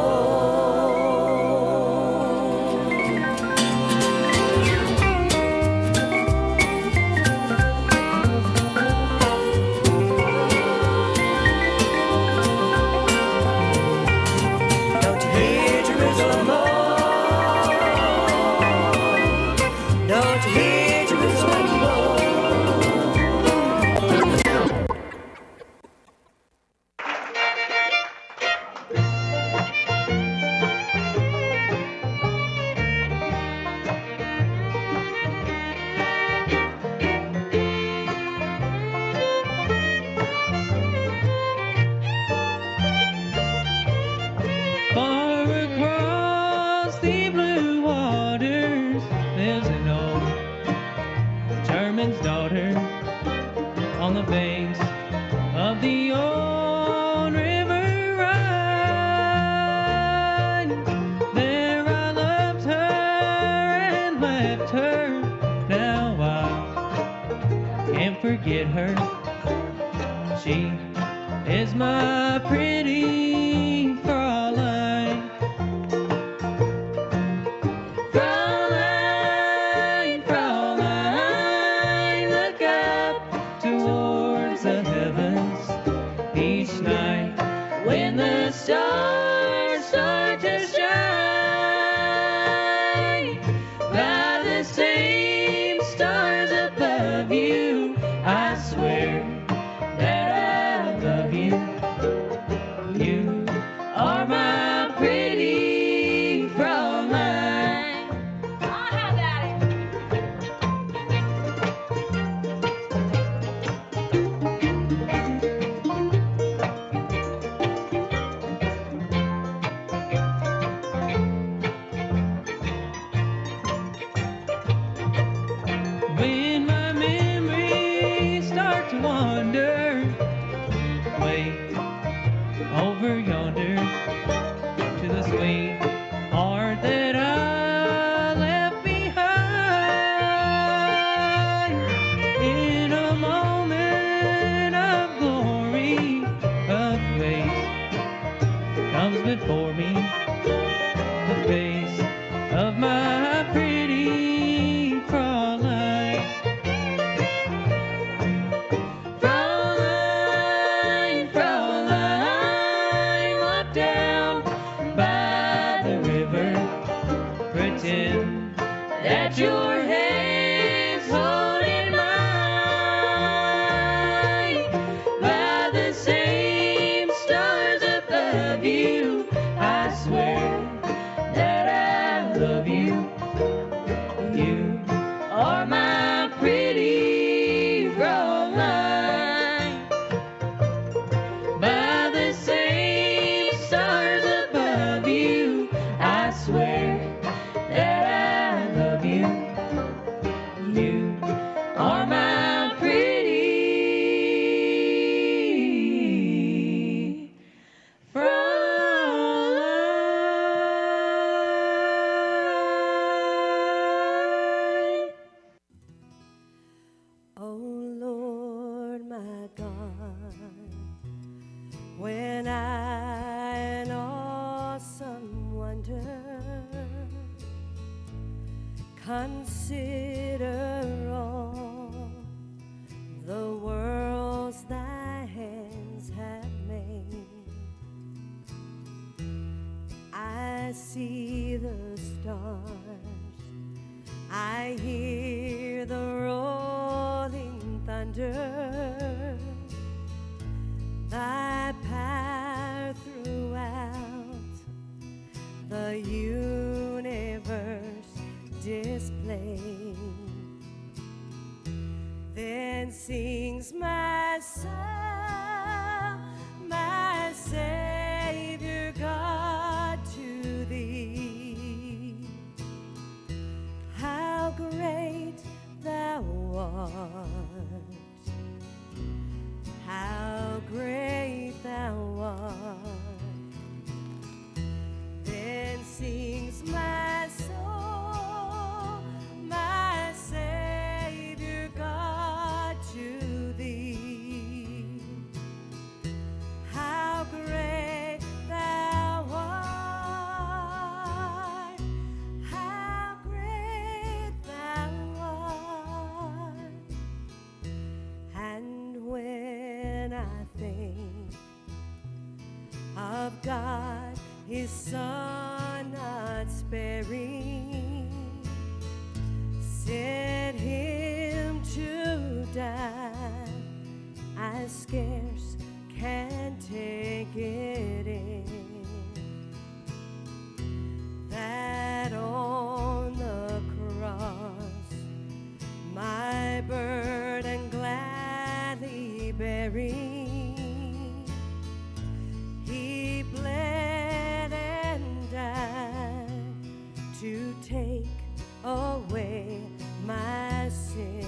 Don't you hear Jerusalem moan? Don't you hear Jerusalem moan? Far across the blue waters lives an old German's daughter on the banks of the old river Rhine. There I loved her and left her. Now I can't forget her. She is my pretty Fraulein. Fraulein, Fraulein, look up towards the heavens each night when the stars start to shine. By the same stars above you, I swear that I love you. You are my pretty Fraulein. Oh, Daddy. When my memories start to wander, way over yonder to the sweet heart that I left behind. In a moment of glory, a face comes before me, the face of my pretty Fraulein. Fraulein, Fraulein, walk down by the river. Pretend that your hand's holding mine. By the same stars above you, I swear that I love you. You are my pretty Fraulein. By the same stars above you, I swear that I love you. Consider all the worlds thy hands have made. I see the stars, I hear the rolling thunder. Thy power throughout the universe display. Then sings my soul, my Savior God, to thee. How great thou art, how great thou art. Then sings my soul, my Savior God, to thee. How great thou art, how great thou art. And when I think of God, His Son not sparing, sent Him to die, I scarce can take it in, that on the cross my burden gladly bearing, He bled and died to take away my sin.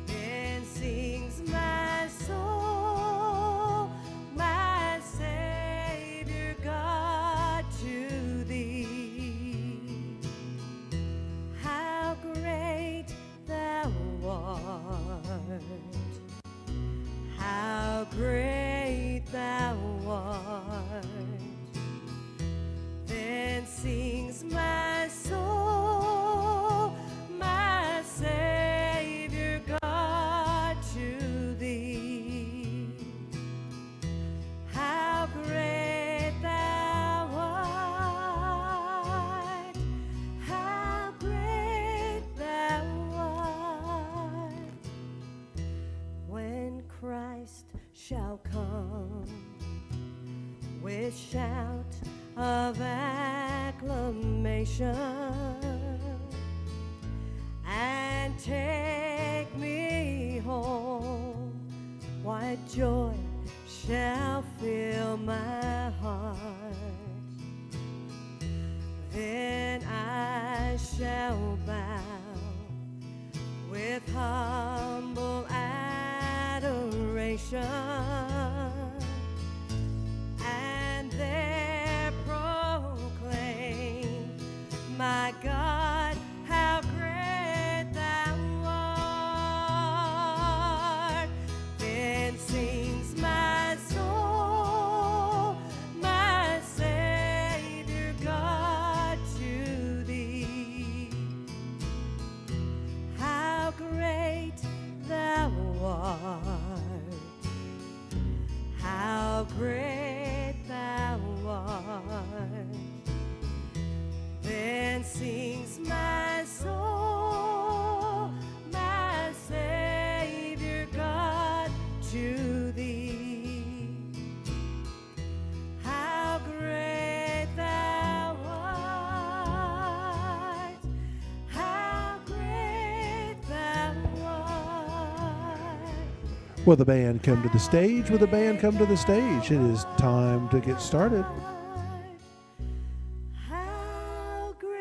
Then sings my soul, my Savior God, to thee. How great thou art, how great thou art. Then sings my soul, my Savior God, to thee. How great thou art, how great thou art. When Christ shall come with shout of acclamation and take me home, what joy shall fill my heart. Then I shall bow with humble adoration, and there proclaim, my God, how great thou art. Then sings my soul, my Savior God, to thee. How great thou art, how great thou art. Then sings my soul, my Savior God, to thee. How great thou art, how great thou art. Will the band come to the stage? Will the band come to the stage? It is time to get started. How great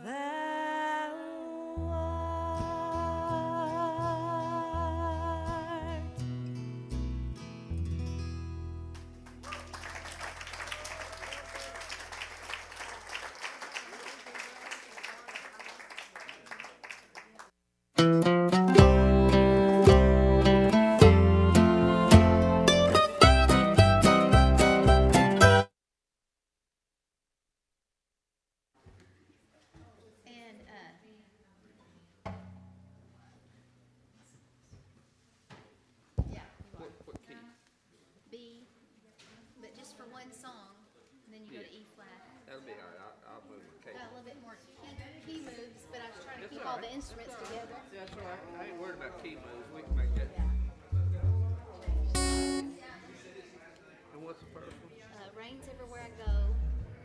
thou art. all the instruments together. That's all right. I ain't worried about key moves. We can make that. And what's the first one? Rains everywhere I go.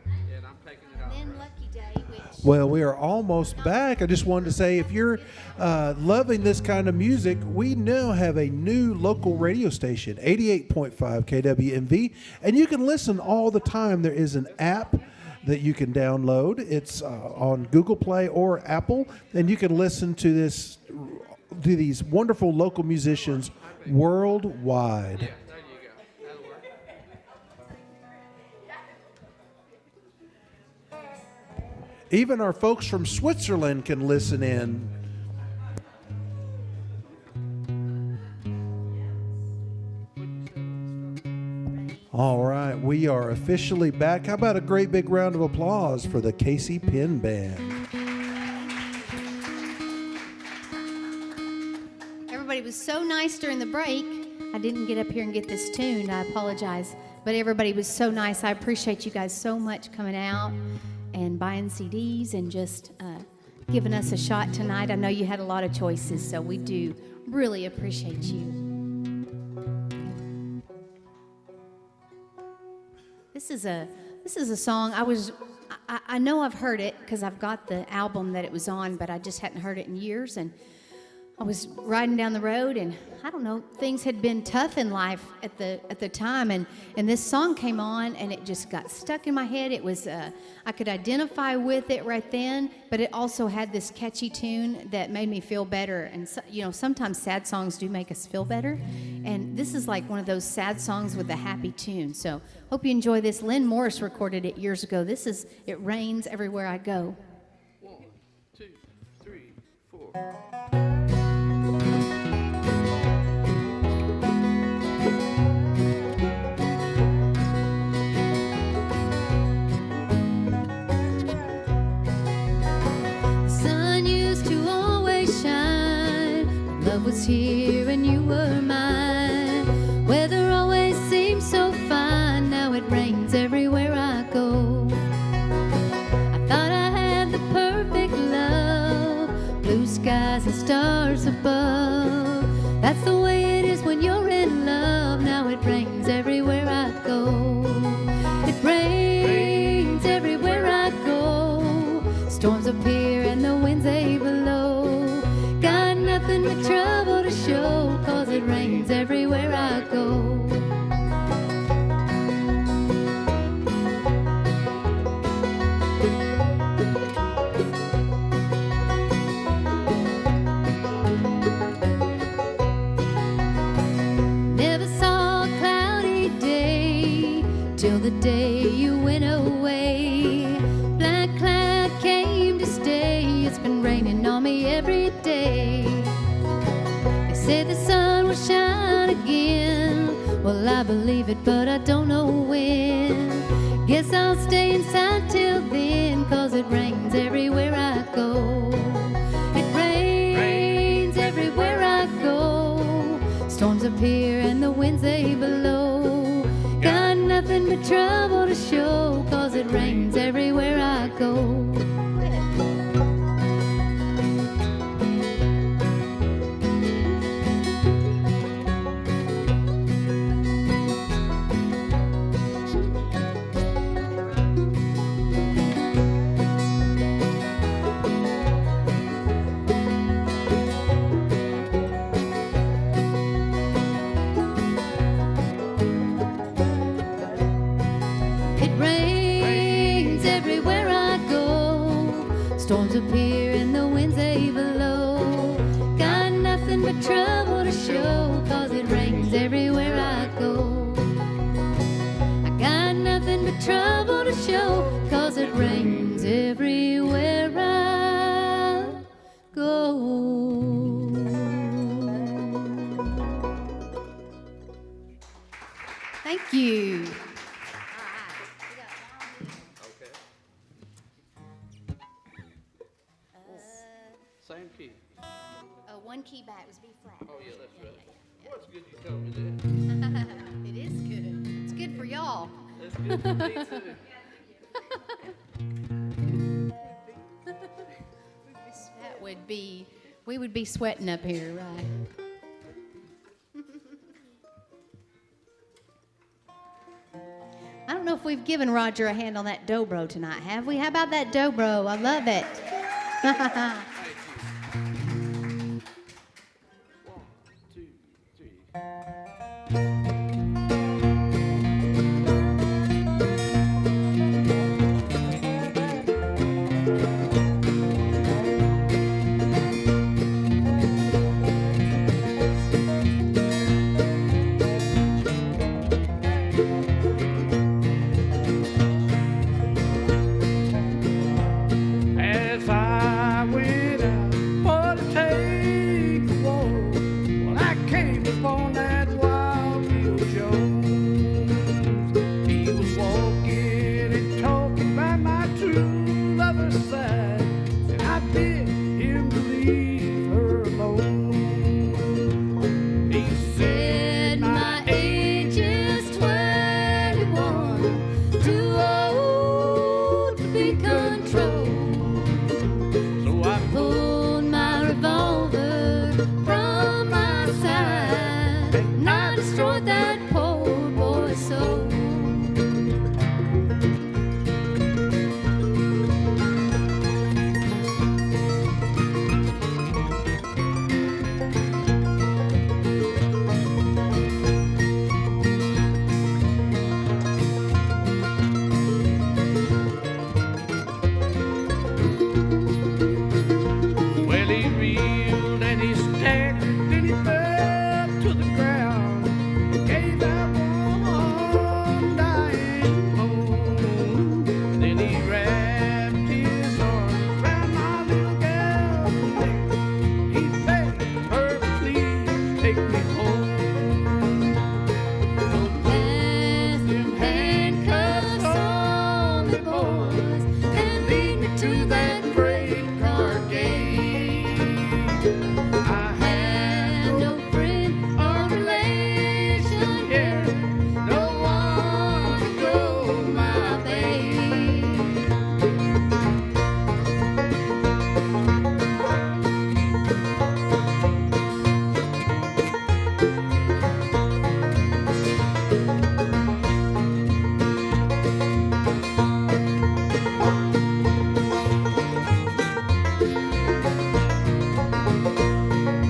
Yeah, and I'm taking it off. And then Lucky Day, which. Well, we are almost back. I just wanted to say, if you're loving this kind of music, we now have a new local radio station, 88.5 KWMV, and you can listen all the time. There is an app that you can download. It's on Google Play or Apple, and you can listen to these wonderful local musicians worldwide. Yeah, there you go. That'll work. Even our folks from Switzerland can listen in. All right, we are officially back. How about a great big round of applause for the Casey Penn Band? Everybody was so nice during the break. I didn't get up here and get this tuned. I apologize. But everybody was so nice. I appreciate you guys so much coming out and buying CDs and just giving us a shot tonight. I know you had a lot of choices, so we do really appreciate you. This is a song I know I've heard it because I've got the album that it was on, but I just hadn't heard it in years. And I was riding down the road, and I don't know, things had been tough in life at the time, and this song came on, and it just got stuck in my head. It was I could identify with it right then, but it also had this catchy tune that made me feel better. And so, sometimes sad songs do make us feel better, and this is like one of those sad songs with a happy tune. So hope you enjoy this. Lynn Morris recorded it years ago. This is "It Rains Everywhere I Go." 1, 2, 3, 4. Love was here and you were mine. Weather always seems so fine. Now it rains everywhere I go. I thought I had the perfect love, blue skies and stars above. That's the way it is when you're in love. Now it rains everywhere I go. It rains everywhere I go. Storms appear and the winds they blow. Got nothing but trouble to show, 'cause it rains everywhere I go. Never saw a cloudy day till the day you went away. Black cloud came to stay. It's been raining on me every day. They say the sun will shine again. Well, I believe it, but I don't know when. Guess I'll stay inside till then, 'cause it rains everywhere I go. It rains everywhere I go. Storms appear and the winds they blow. Got nothing but trouble to show, 'cause it rains everywhere I go. Storms appear and the winds they blow. Got nothing but trouble to show, 'cause it rains everywhere I go. I got nothing but trouble to show, 'cause it rains everywhere I go. Thank you. Same key. One key back was B flat. Oh, yeah, that's right. Well, it's good you told me that. It is good. It's good for y'all. That's good for me, too. That would be, we would be sweating up here, right? I don't know if we've given Roger a hand on that dobro tonight, have we? How about that dobro? I love it. As I went out for to take a walk, well, I came upon that wild Bill Jones. He was walking and talking by my true lover's side, and I bid him to leave her alone. He said, My age is 21, too old to be controlled. so I Pulled my revolver from my side, and I destroyed that poor boy's soul. Well, he reeled and he staggered, then he fell to the ground. Gave out one dying moan. Then he wrapped his arms around my little gal's neck. He begged her, please take me home. Cast them handcuffs on me, boys, and lead me to that freight car gate. I have no friend or relation here, no one to go my way.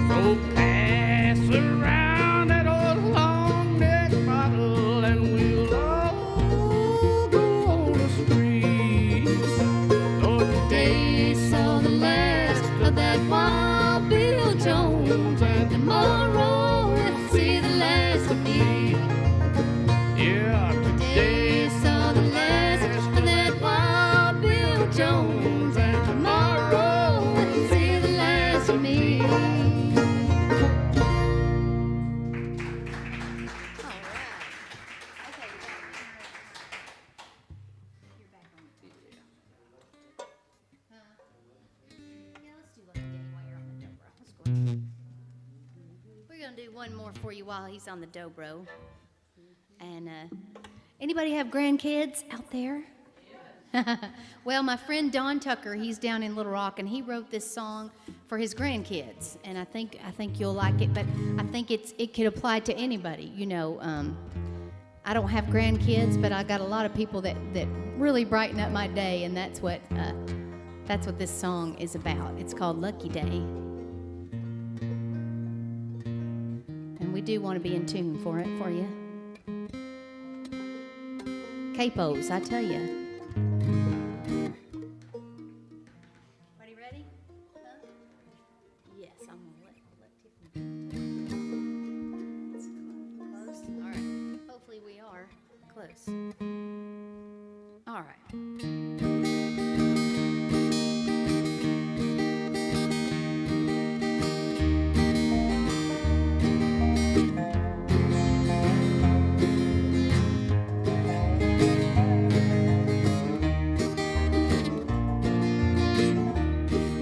So pass around that old long neck bottle and we'll all go on the spree. Lord, They saw the last of that wild Bill Jones, and tomorrow we'll see the last of me. yeah, They saw the last of that wild Bill Jones, and tomorrow we'll see the last of me. We're gonna do one more for you while he's on the dobro. And anybody have grandkids out there? Well, my friend Don Tucker, he's down in Little Rock, and he wrote this song for his grandkids. And I think you'll like it, but I think it could apply to anybody. You know, I don't have grandkids, but I got a lot of people that really brighten up my day, and that's what this song is about. It's called Lucky Day. And we do want to be in tune for you. Capos, I tell you. Ready, ready? Huh? Yes, I'm gonna let Tiffany. It's close. All right. Hopefully we are close. All right.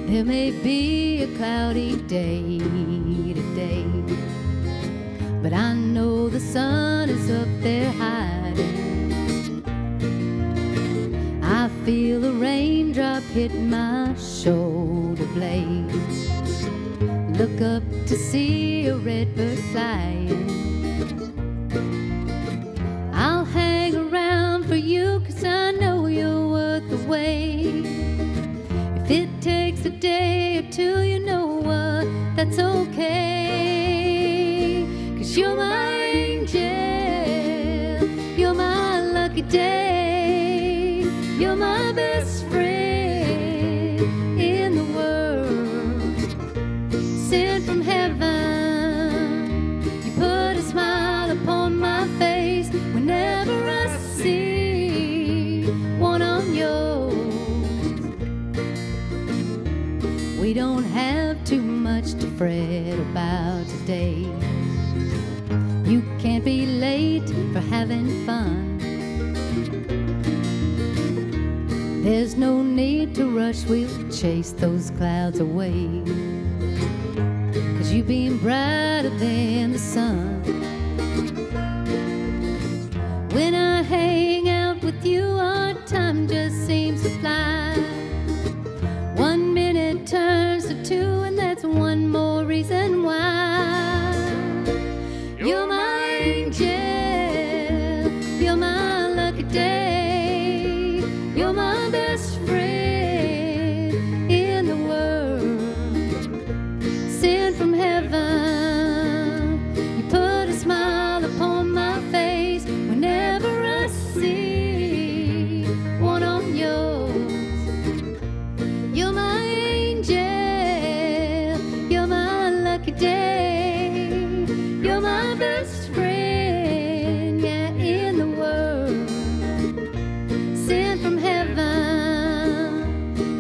There may be a cloudy day today, but I know the sun is up there hiding. I feel the raindrops drop hit my shoulder blades. Look up to see a redbird flying. I'll hang around for you 'cause I know you're worth the wait. If it takes a day or two, you know what, that's okay. 'Cause you're my angel, you're my lucky day, you're my best friend in the world, sent from heaven. You put a smile upon my face whenever I see one on yours. We don't have too much to fret about today. You can't be late for having fun. There's no need to rush, we'll chase those clouds away. 'Cause you beam brighter than the sun. When I hang out with you, our time just seems to fly. 1 minute turns to 2, and that's one more reason why. You're my angel, you're my lucky day, you're my best friend in the world, sent from heaven. You put a smile upon my face whenever I see one on yours. You're my angel, you're my lucky day, you're my best friend, yeah, in the world, sent from heaven.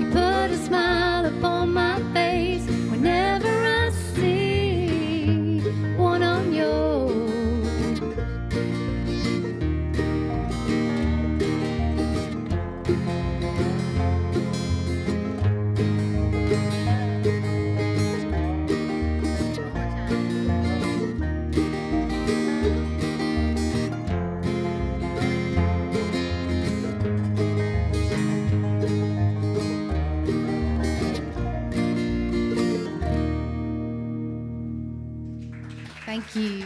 You put a smile upon my face whenever I see one on yours. Thank you.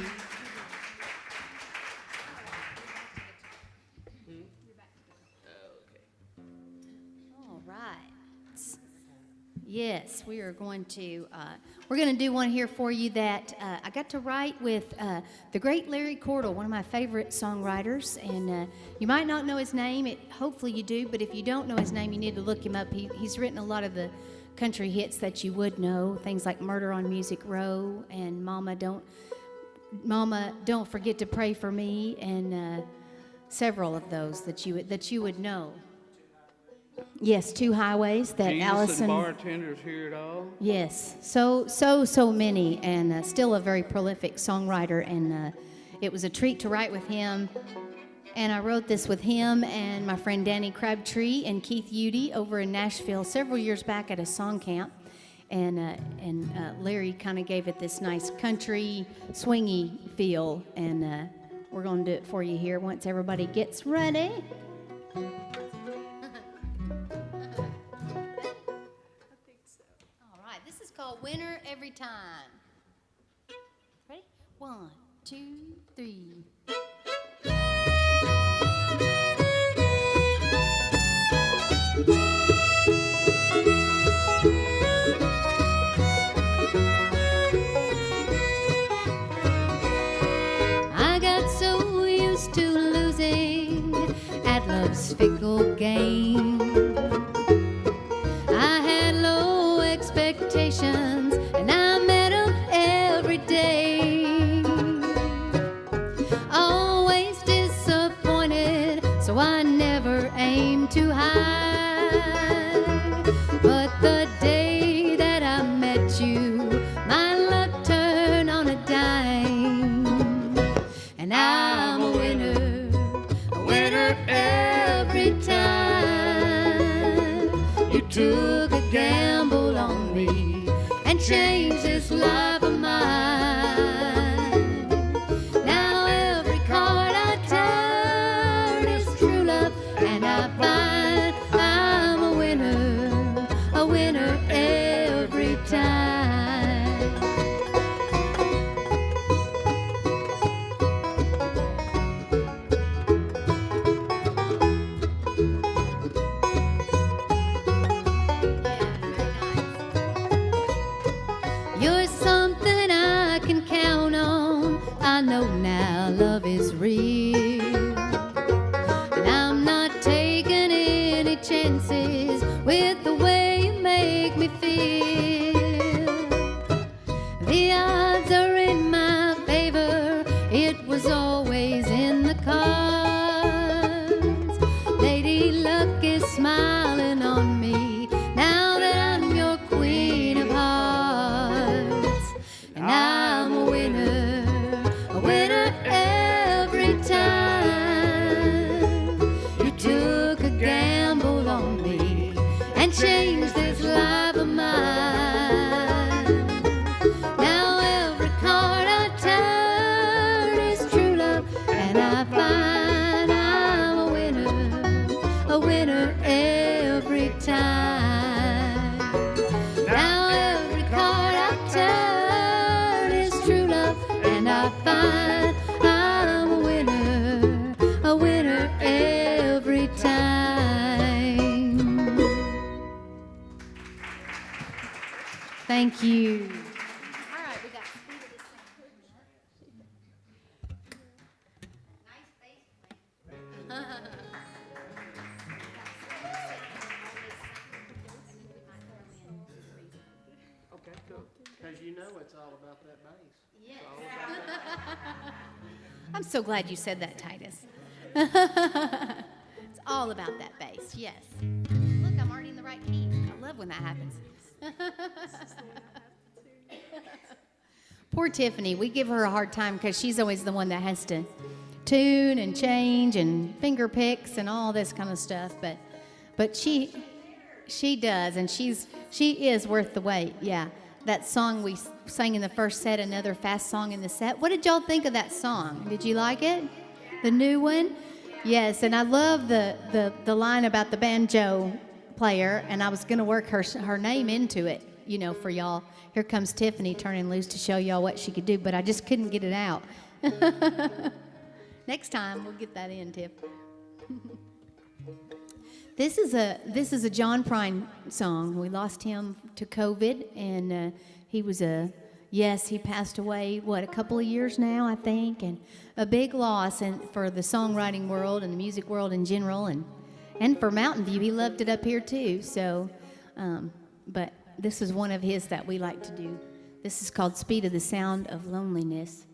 All right. Yes, we are going to. We're going to do one here for you that I got to write with the great Larry Cordell, one of my favorite songwriters, and you might not know his name. Hopefully you do, but if you don't know his name, you need to look him up. He's written a lot of the country hits that you would know, things like "Murder on Music Row" and "Mama Don't Forget to Pray for Me," and several of those that you would know. Yes, Two Highways that Jesus Allison. and Bartenders Hear It All. Yes, so many, and still a very prolific songwriter. And it was a treat to write with him. And I wrote this with him and my friend Danny Crabtree and Keith Udy over in Nashville several years back at a song camp. And Larry kind of gave it this nice country swingy feel. And we're going to do it for you here once everybody gets ready. All right, this is called Winner Every Time. Ready? 1, 2, 3. I got so used to losing at love's fickle game. I had low expectations, and I met them every day. Always disappointed, so I never aimed too high. But the day that I met you, my luck turned on a dime. And I'm a winner every time. You took a gamble on me and changed this life of mine. Now every card I turn is true love, and I find I'm a winner know now love is real. And I'm not taking any chances with the way you make me feel. The odds are in my favor, it was always in the cards. Lady Luck is smiling on me now that I'm your queen of hearts. And I'm a winner every time. You took a gamble on me and changed this life of mine. Now every card I turn is true love, and I find I'm a winner every time. Now every card I turn is true love, and I find I'm a winner every time. Thank you. All right, we got nice bass playing. Okay, cool. Because you know it's all about that bass. Yes. I'm so glad you said that, Titus. It's all about that bass, yes. Look, I'm already in the right key. I love when that happens. Poor Tiffany, we give her a hard time because she's always the one that has to tune and change and finger picks and all this kind of stuff. But she does, and she is worth the wait. Yeah, that song we sang in the first set, another fast song in the set. What did y'all think of that song? Did you like it? The new one? Yes, and I love the line about the banjo player, and I was going to work her name into it, you know, for y'all. Here comes Tiffany turning loose to show y'all what she could do, but I just couldn't get it out. Next time we'll get that in, Tiff. This is a John Prine song. We lost him to COVID, and he passed away, a couple of years now, I think, and a big loss for the songwriting world and the music world in general, and for Mountain View. He loved it up here too. So, but this is one of his that we like to do. This is called "Speed of the Sound of Loneliness."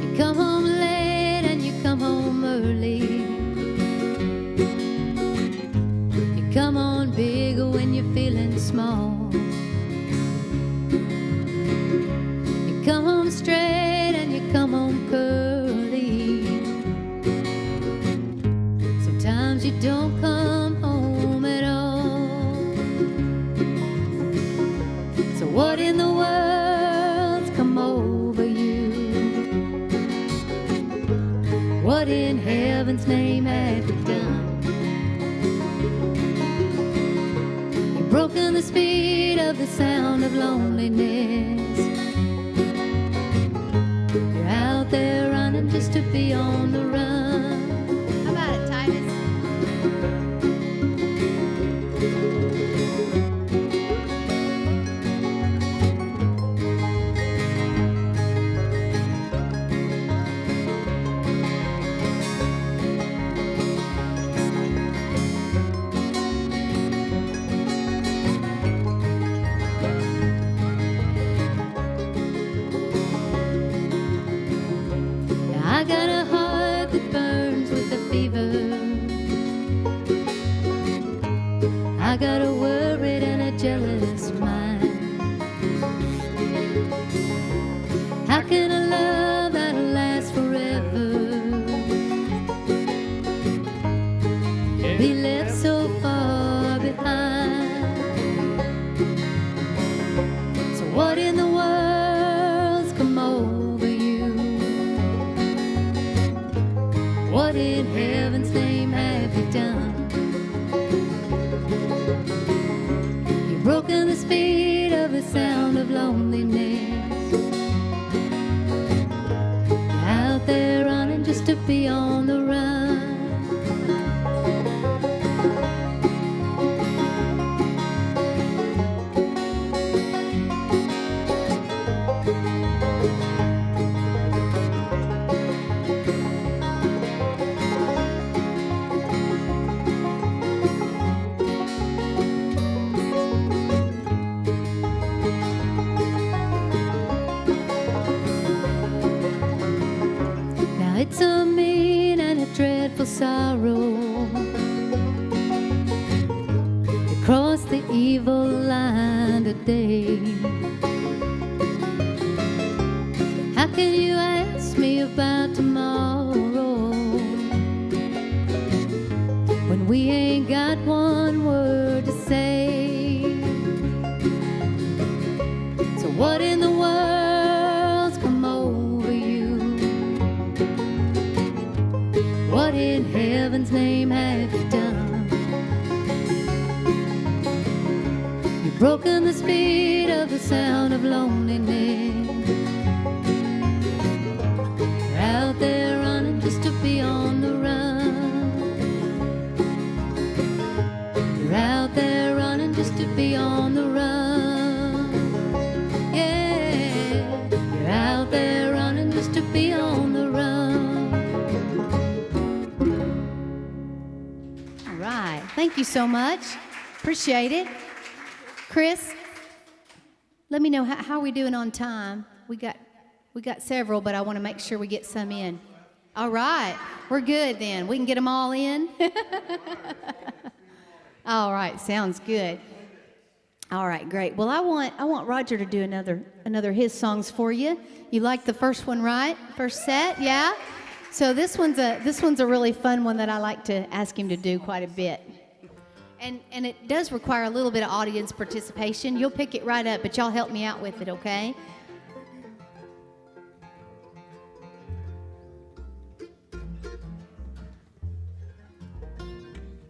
You come home late and you come home early. You come on big when you're feeling small. You come home straight and you come home curly. Sometimes you don't come home at all. So what in the world's come over you? What in heaven's name have you done? You've broken the speed of the sound of loneliness. You're out there running just to be on the run. How about it, Titus? I got a heart that burns with a fever. I got a worried and a jealous mind. How can a love that'll last forever be left so far behind? So what in the world's come over you? What in heaven's name have you done? You've broken the sorrow. You crossed the evil line today. How can you ask me about tomorrow when we ain't got one word to say? So what in the world's come over you? What in heaven's name have you done? You've broken the speed of the sound of loneliness. You're out there running just to be on the run. You're out there running just to be on the run. Yeah, you're out there running just to be on the run. All right, thank you so much. Appreciate it. Chris, let me know how we doing on time. We got several, but I want to make sure we get some in. All right, we're good then. We can get them all in. All right, sounds good. All right, great. Well, I want Roger to do another his songs for you. You like the first one, right? First set, yeah. So this one's a really fun one that I like to ask him to do quite a bit. And it does require a little bit of audience participation. You'll pick it right up, but y'all help me out with it, okay?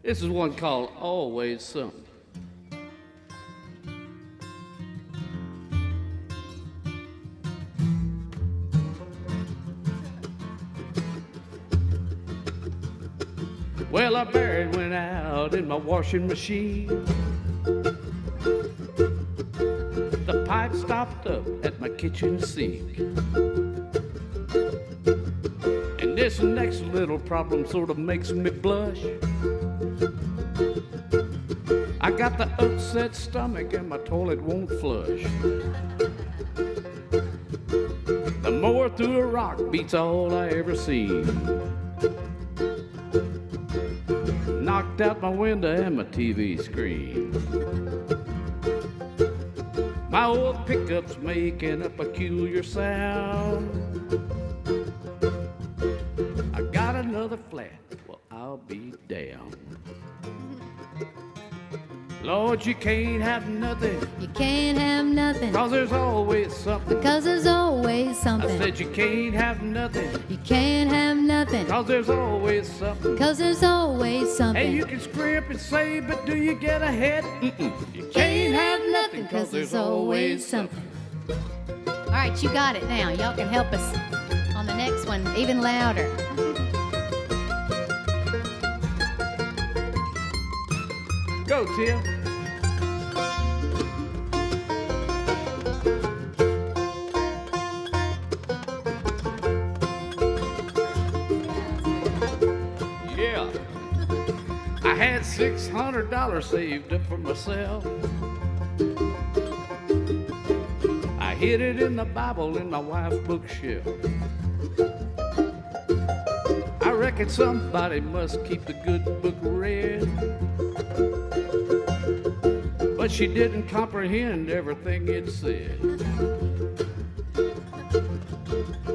This is one called Always Something. Well, our bearing went out in my washing machine. The pipe stopped up at my kitchen sink. And this next little problem sort of makes me blush. I got the upset stomach and my toilet won't flush. The mower through a rock beats all I ever seen. Knocked out my window and my TV screen. My old pickup's making a peculiar sound. I got another flat, well, I'll be damned. Lord, you can't have nothing. You can't have nothing. 'Cause there's always something. Because there's always something. I said you can't have nothing. You can't have nothing. 'Cause there's always something. Because there's always something. Hey, you can scrimp and say, but do you get ahead? You can't have nothing. Because there's always something. All right, you got it now. Y'all can help us on the next one even louder. Go, Tim. Yeah. I had $600 saved up for myself. I hid it in the Bible in my wife's bookshelf. I reckon somebody must keep the good book read. But she didn't comprehend everything it said.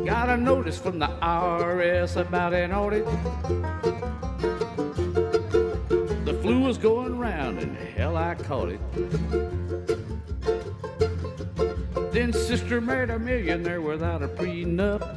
Got a notice from the IRS about an audit. The flu was going round and hell I caught it. Then sister married a millionaire without a prenup.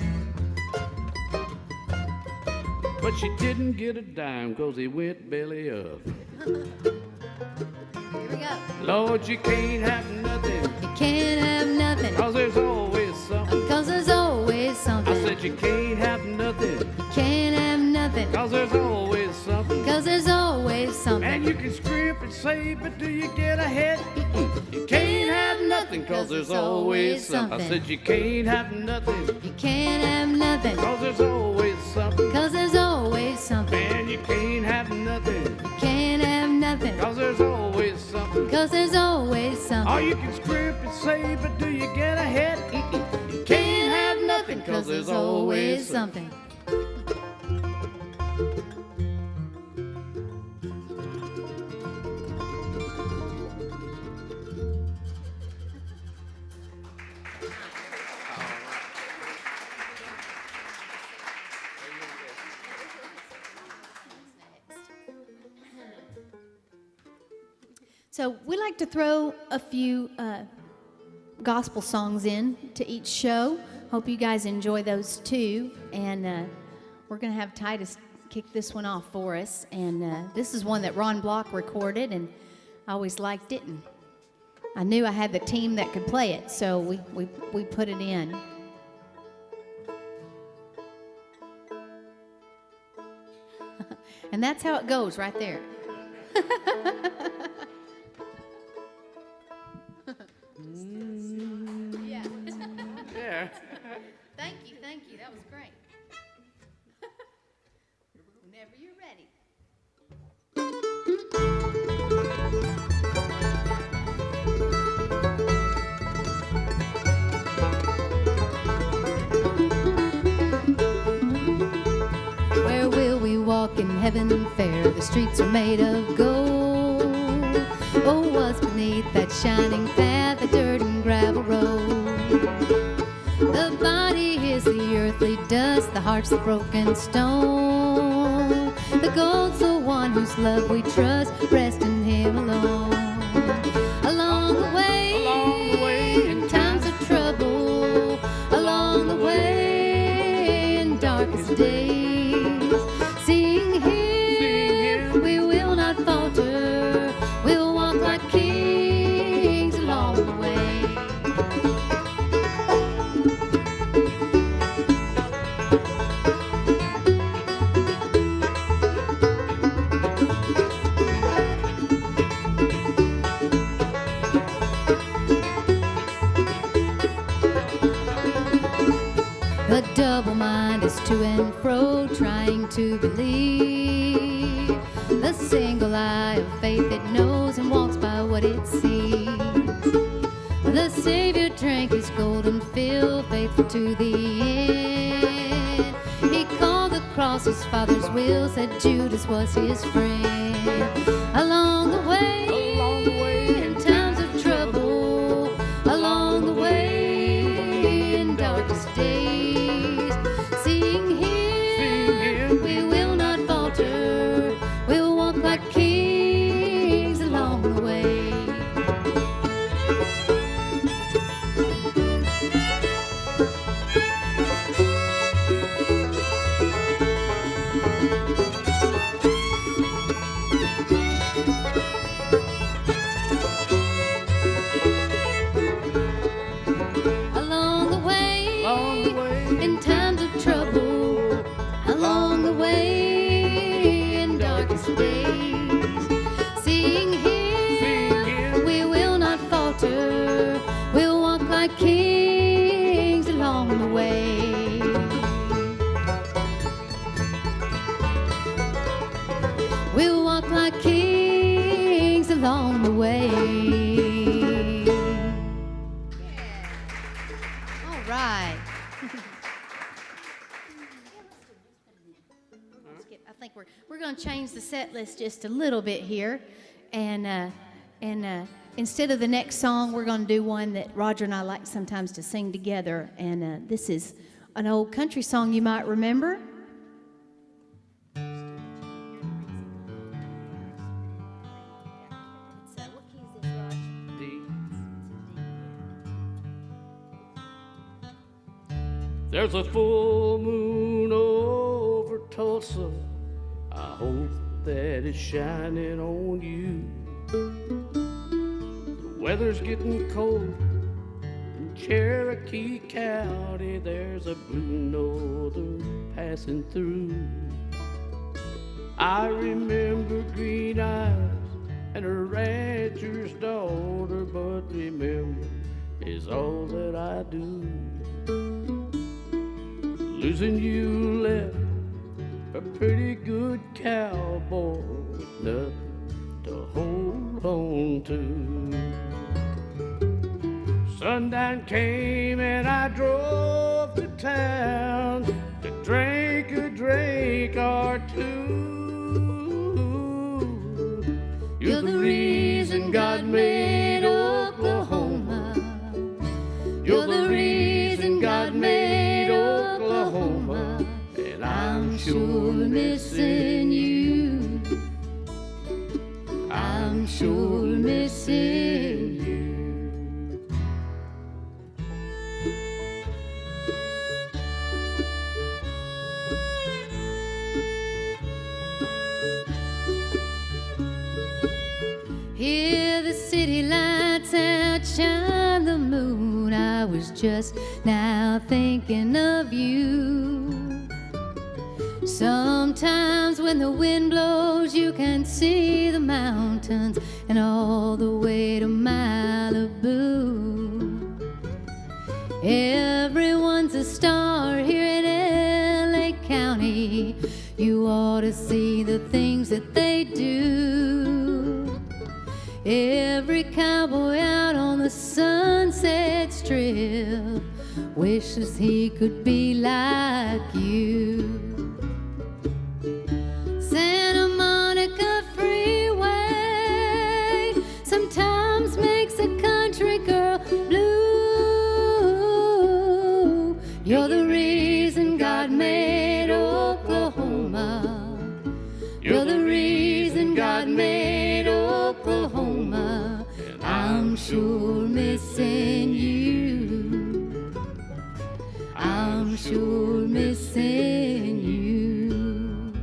But she didn't get a dime 'cause he went belly up. Here we go. Lord, you can't have nothing. You can't have nothing. 'Cause there's always something. Because there's always something. I said you can't have nothing. Can't have nothing. 'Cause there's always something. Because there's always something. And you can scrimp and say, but do you get ahead? You can't have nothing. 'Cause there's always something. I said you can't have nothing. You can't have nothing. 'Cause there's always something. Because there's always something. Man, you can't have nothing. Can't have nothing. 'Cause there's always something. Because there's always Or something. you can scrimp and say, but do you get ahead? You can't have nothing. 'Cause there's always something. So we like to throw a few gospel songs in to each show. Hope you guys enjoy those too. And we're going to have Titus kick this one off for us. And this is one that Ron Block recorded, and I always liked it. And I knew I had the team that could play it, so we put it in. And that's how it goes right there. Yeah. Yeah. Thank you. That was great. Whenever you're ready. Where will we walk in heaven fair? The streets are made of gold. Oh, what's beneath that shining path, the dirt and gravel road? The body is the earthly dust, the heart's the broken stone. The gold's the one whose love we trust, rest in him alone. Along the way, in times of trouble, along the way, in darkest days, seeing him, we will not falter, we'll walk like kings along the way. The double mind is to and fro, trying to believe. The single eye of faith, it knows and walks by what it sees. The Savior drank his golden fill, faithful to the end. He called the cross his Father's will, said Judas was his friend. Along the way, in times of trouble, along the way, in darkest days, seeing him, we will not falter, we'll walk like kings along the way. Along the way, in times of trouble, along the way, in darkest days, seeing him, we will not falter, we'll walk like kings along the way. We'll walk like kings along the way. All right. I think we're going to change the set list just a little bit here, and instead of the next song, we're going to do one that Roger and I like sometimes to sing together, and this is an old country song you might remember. What key is this, Roger? D. There's a full moon over Tulsa. I hope that it's shining on you. The weather's getting cold in Cherokee County. There's a blue northern passing through. I remember green eyes and a rancher's daughter, but remember is all that I do. Losing you left a pretty good cowboy with nothing to hold on to. Sundown came and I drove to town to drink a drink or two. You're the reason God made Oklahoma. You're the reason God made Oklahoma. And I'm sure missing you. I'm sure missing you. Hear the city lights outshine the moon. I was just now thinking of you. Sometimes when the wind blows, you can see the mountains and all the way to Malibu. Everyone's a star here in LA County. You ought to see the things that they do. Every cowboy out on the Sunset Strip wishes he could be like you. Santa Monica Freeway sometimes makes a country girl blue. You're the reason God made Oklahoma. You're the reason God made Oklahoma. I'm sure missing you. I'm sure missing you.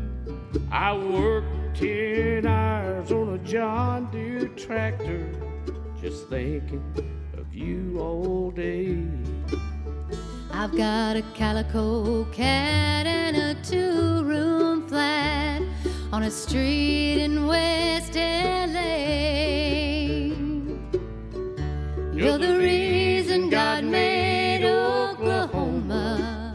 I worked 10 hours on a John Deere tractor, just thinking of you all day. I've got a calico cat and a 2-room flat on a street in West LA. You're the reason God made Oklahoma.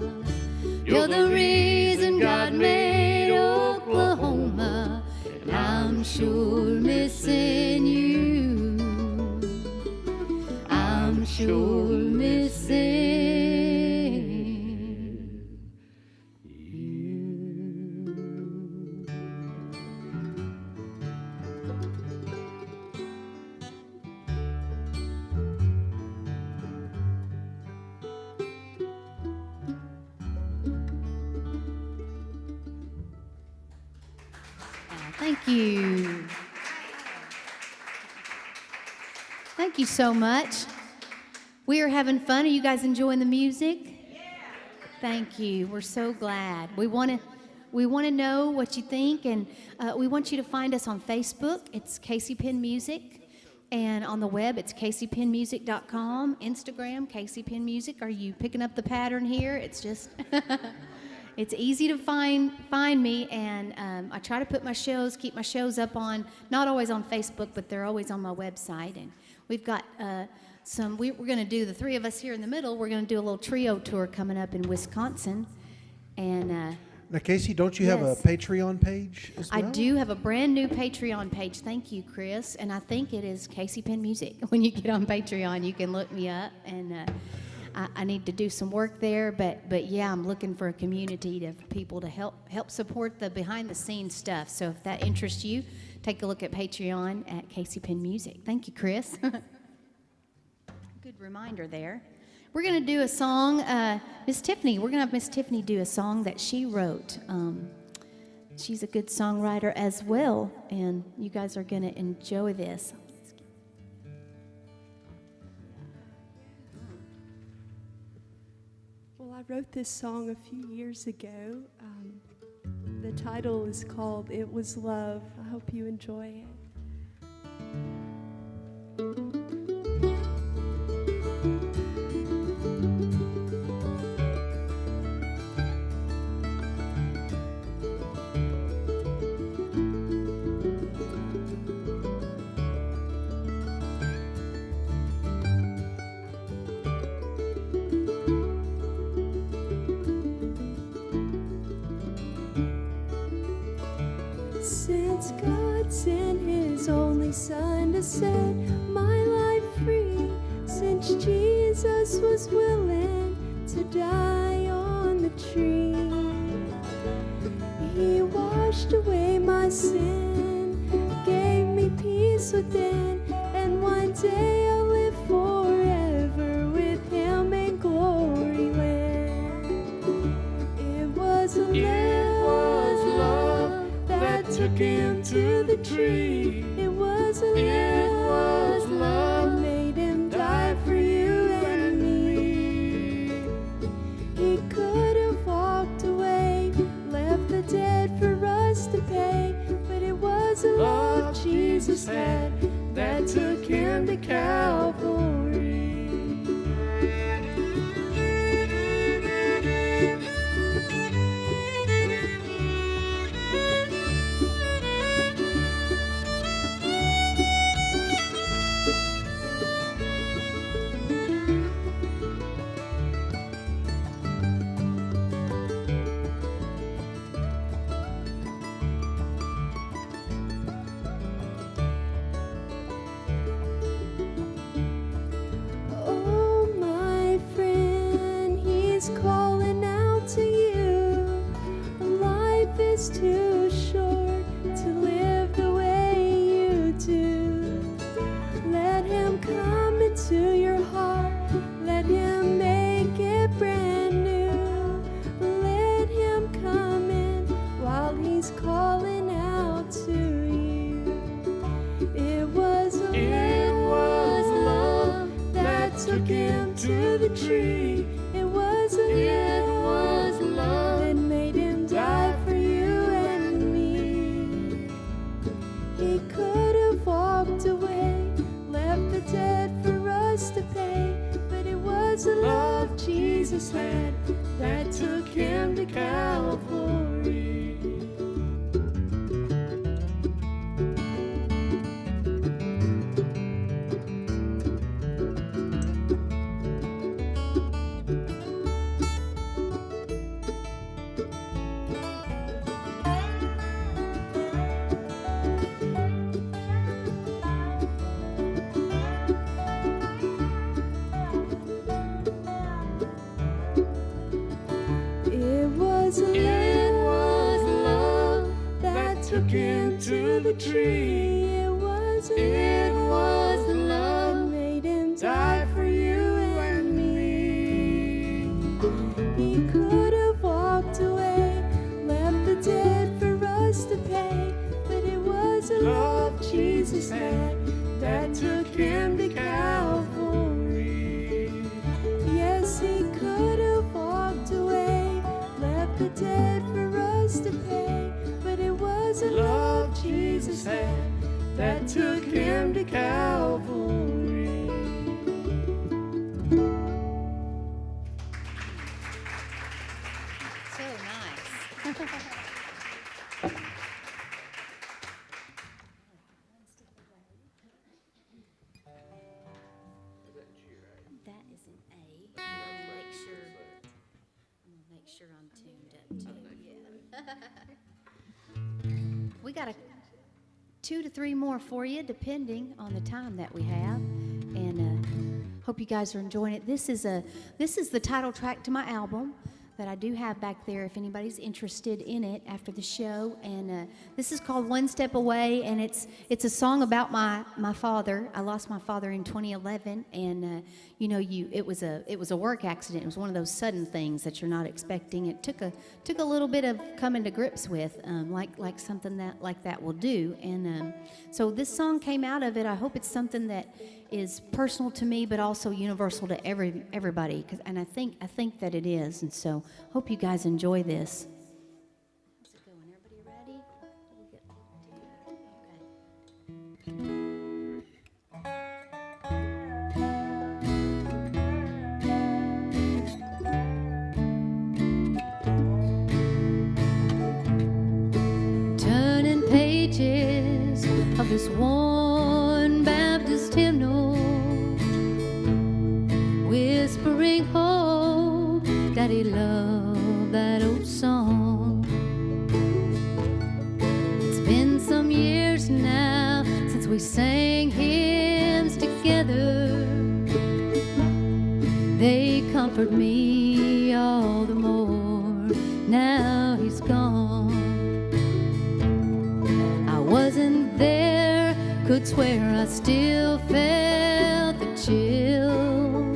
You're the reason God made Oklahoma. And I'm sure missing you. I'm sure missing you. Thank you. Thank you so much. We are having fun. Are you guys enjoying the music? Yeah. Thank you. We're so glad. We want to know what you think, and we want you to find us on Facebook. It's Casey Penn Music. And on the web, it's caseypennmusic.com. Instagram, Casey Penn Music. Are you picking up the pattern here? It's just... It's easy to find me, and I try to put my shows, keep my shows up on, not always on Facebook, but they're always on my website. And we've got we're going to do, the three of us here in the middle, we're going to do a little trio tour coming up in Wisconsin. And now, Casey, don't you have a Patreon page as well? I do have a brand new Patreon page. Thank you, Chris. And I think it is Casey Penn Music. When you get on Patreon, you can look me up, and I need to do some work there, but yeah, I'm looking for a community of people to help support the behind-the-scenes stuff. So if that interests you, take a look at Patreon at Casey Penn Music. Thank you, Chris. Good reminder there. We're going to do a song, Miss Tiffany. We're going to have Miss Tiffany do a song that she wrote. She's a good songwriter as well, and you guys are going to enjoy this. I wrote this song a few years ago. The title is called It Was Love. I hope you enjoy it. Since God sent His only Son to set my life free, since Jesus was willing to die on the tree, He washed away my sin, gave me peace within, and one day I'll live forever with Him in glory land. It was love that took Him to the tree. It was a him to Calvary. Oh, my friend, he's calling out to you. Life is too short to live the way you do. Let him come into your heart. Let him make it brand new. Let him come in while he's calling out to you. It was love that took him to the tree. It was love that made him die for you and me. He could have walked away, left the debt for us to pay, but it was the love Jesus had that took him to Calvary. It was love that took him to the tree. It was love that made him die for you and me. He could have walked away, left the debt for us to pay, but it was the love Jesus had that took him to Calvary. Yes, he could have walked away, left the debt for us to pay, but it was the love Jesus had that took him to Calvary. So nice. That is an A. I'm gonna make sure I'm tuned up too. Yeah. We got 2 to 3 more for you, depending on the time that we have, and hope you guys are enjoying it. This is the title track to my album that I do have back there if anybody's interested in it after the show. And this is called One Step Away, and it's a song about my father. I lost my father in 2011, and it was a work accident. It was one of those sudden things that you're not expecting. It took a little bit of coming to grips with, like something like that will do. And so this song came out of it. I hope it's something that is personal to me, but also universal to everybody. And I think that it is. And so hope you guys enjoy this. How's it going? Everybody ready? Okay. Turning pages of this worn Baptist hymnal, whispering hope, Daddy loved that old song. It's been some years now since we sang hymns together. They comfort me all the more now he's gone. I wasn't there, could swear I still felt the chill.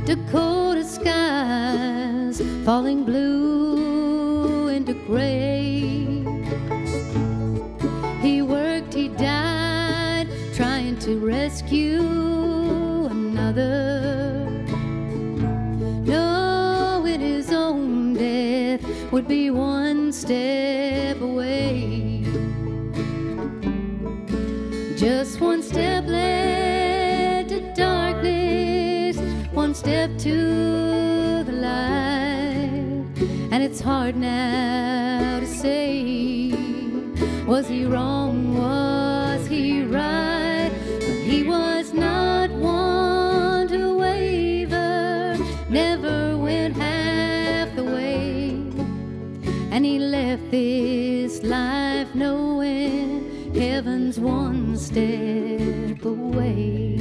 Dakota skies falling blue into gray. He worked, he died, trying to rescue another. Knowing his own death would be one step away. Just one step step to the light, and it's hard now to say, was he wrong, was he right? But he was not one to waver, never went half the way, and he left this life knowing heaven's one step away.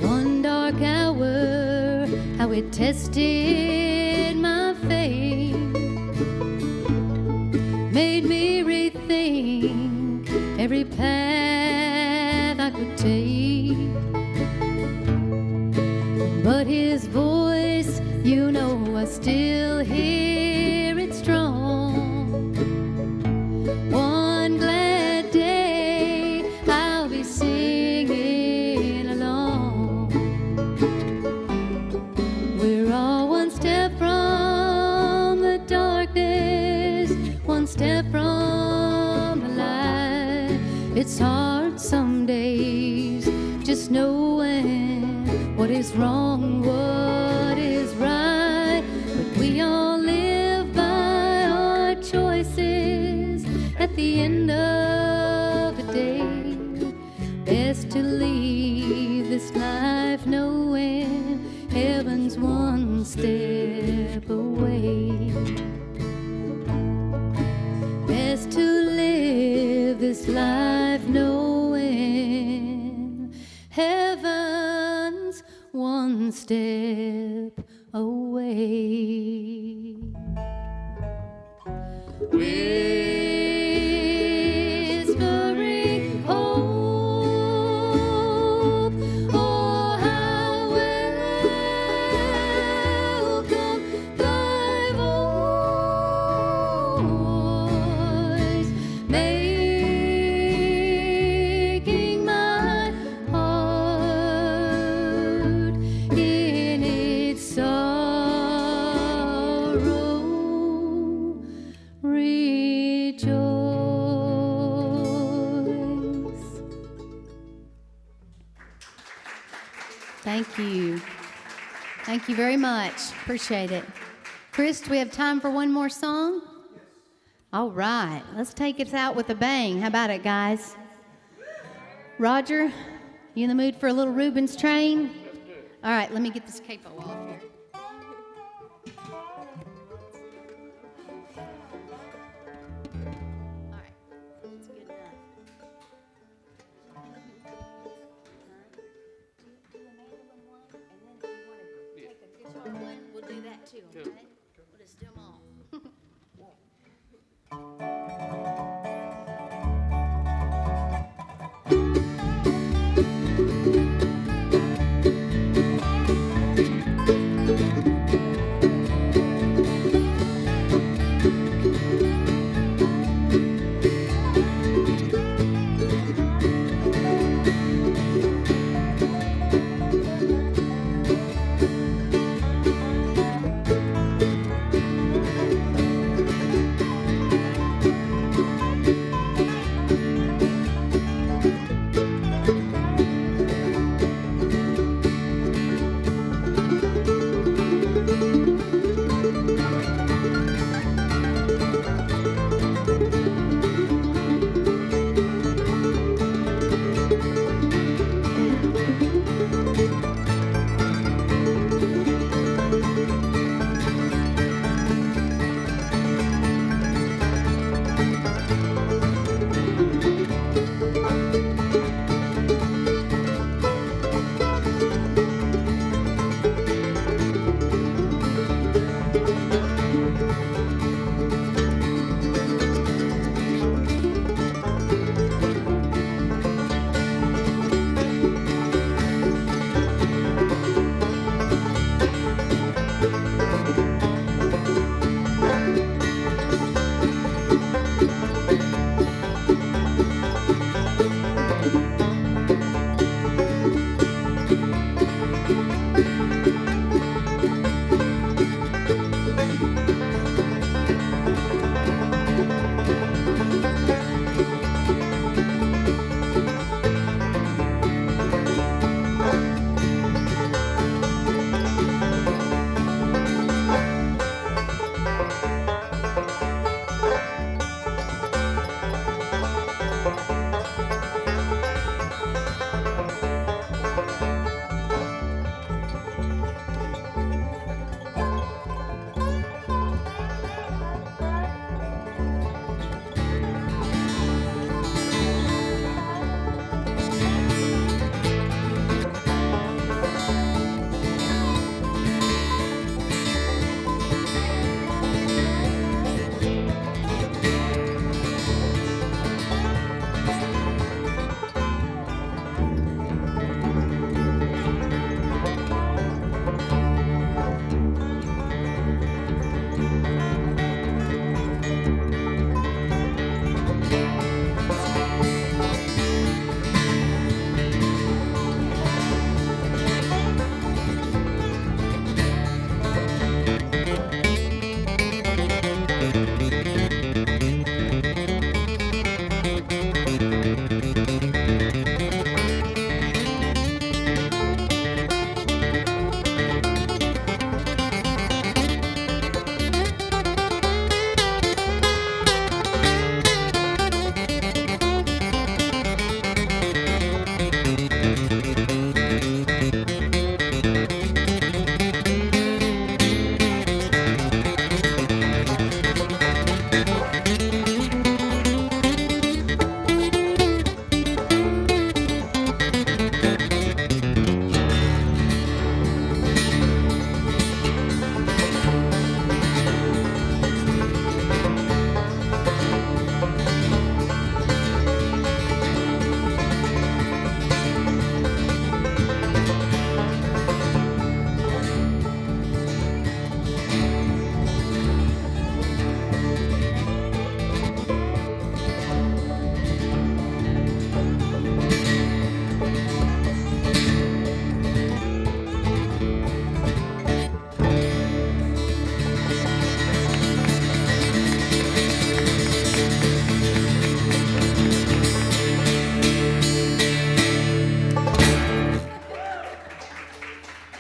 One dark hour, how it tested my faith, made me rethink every path I could take. But his voice, you know, I still hear it strong. One glad day I'll be singing along. We're all one step from the darkness, one step from the light. It's hard some days just knowing what is wrong, what is right, but we all live by our choices at the end of the day. Best to leave this life knowing heaven's one step away. Best to live this life knowing heaven's one step away. Whispering hope, oh how welcome thy voice, making my heart in its sorrow rejoice. Thank you. Thank you very much. Appreciate it. Chris, do we have time for one more song? All right. Let's take it out with a bang. How about it, guys? Roger, you in the mood for a little Reuben's Train? All right, let me get this capo off here. All right, that's good enough. Do a mandolin one, and then if you want to take a guitar one, we'll do that too, okay? We'll just do them all.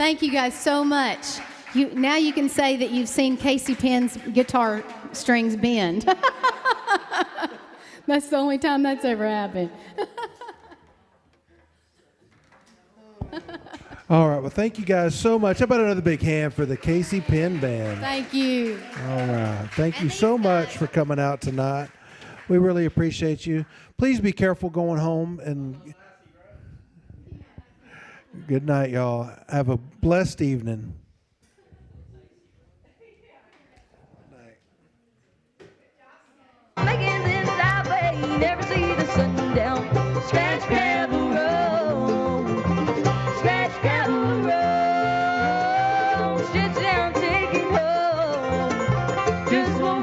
Thank you guys so much. Now you can say that you've seen Casey Penn's guitar strings bend. That's the only time that's ever happened. All right. Well, thank you guys so much. How about another big hand for the Casey Penn Band? Thank you. All right. Thank you so much for coming out tonight. We really appreciate you. Please be careful going home, and good night, y'all. Have a blessed evening. Making this highway, never see the sundown. Scratch, gravel road. Scratch, gravel road. Stitch down, taking home. Just one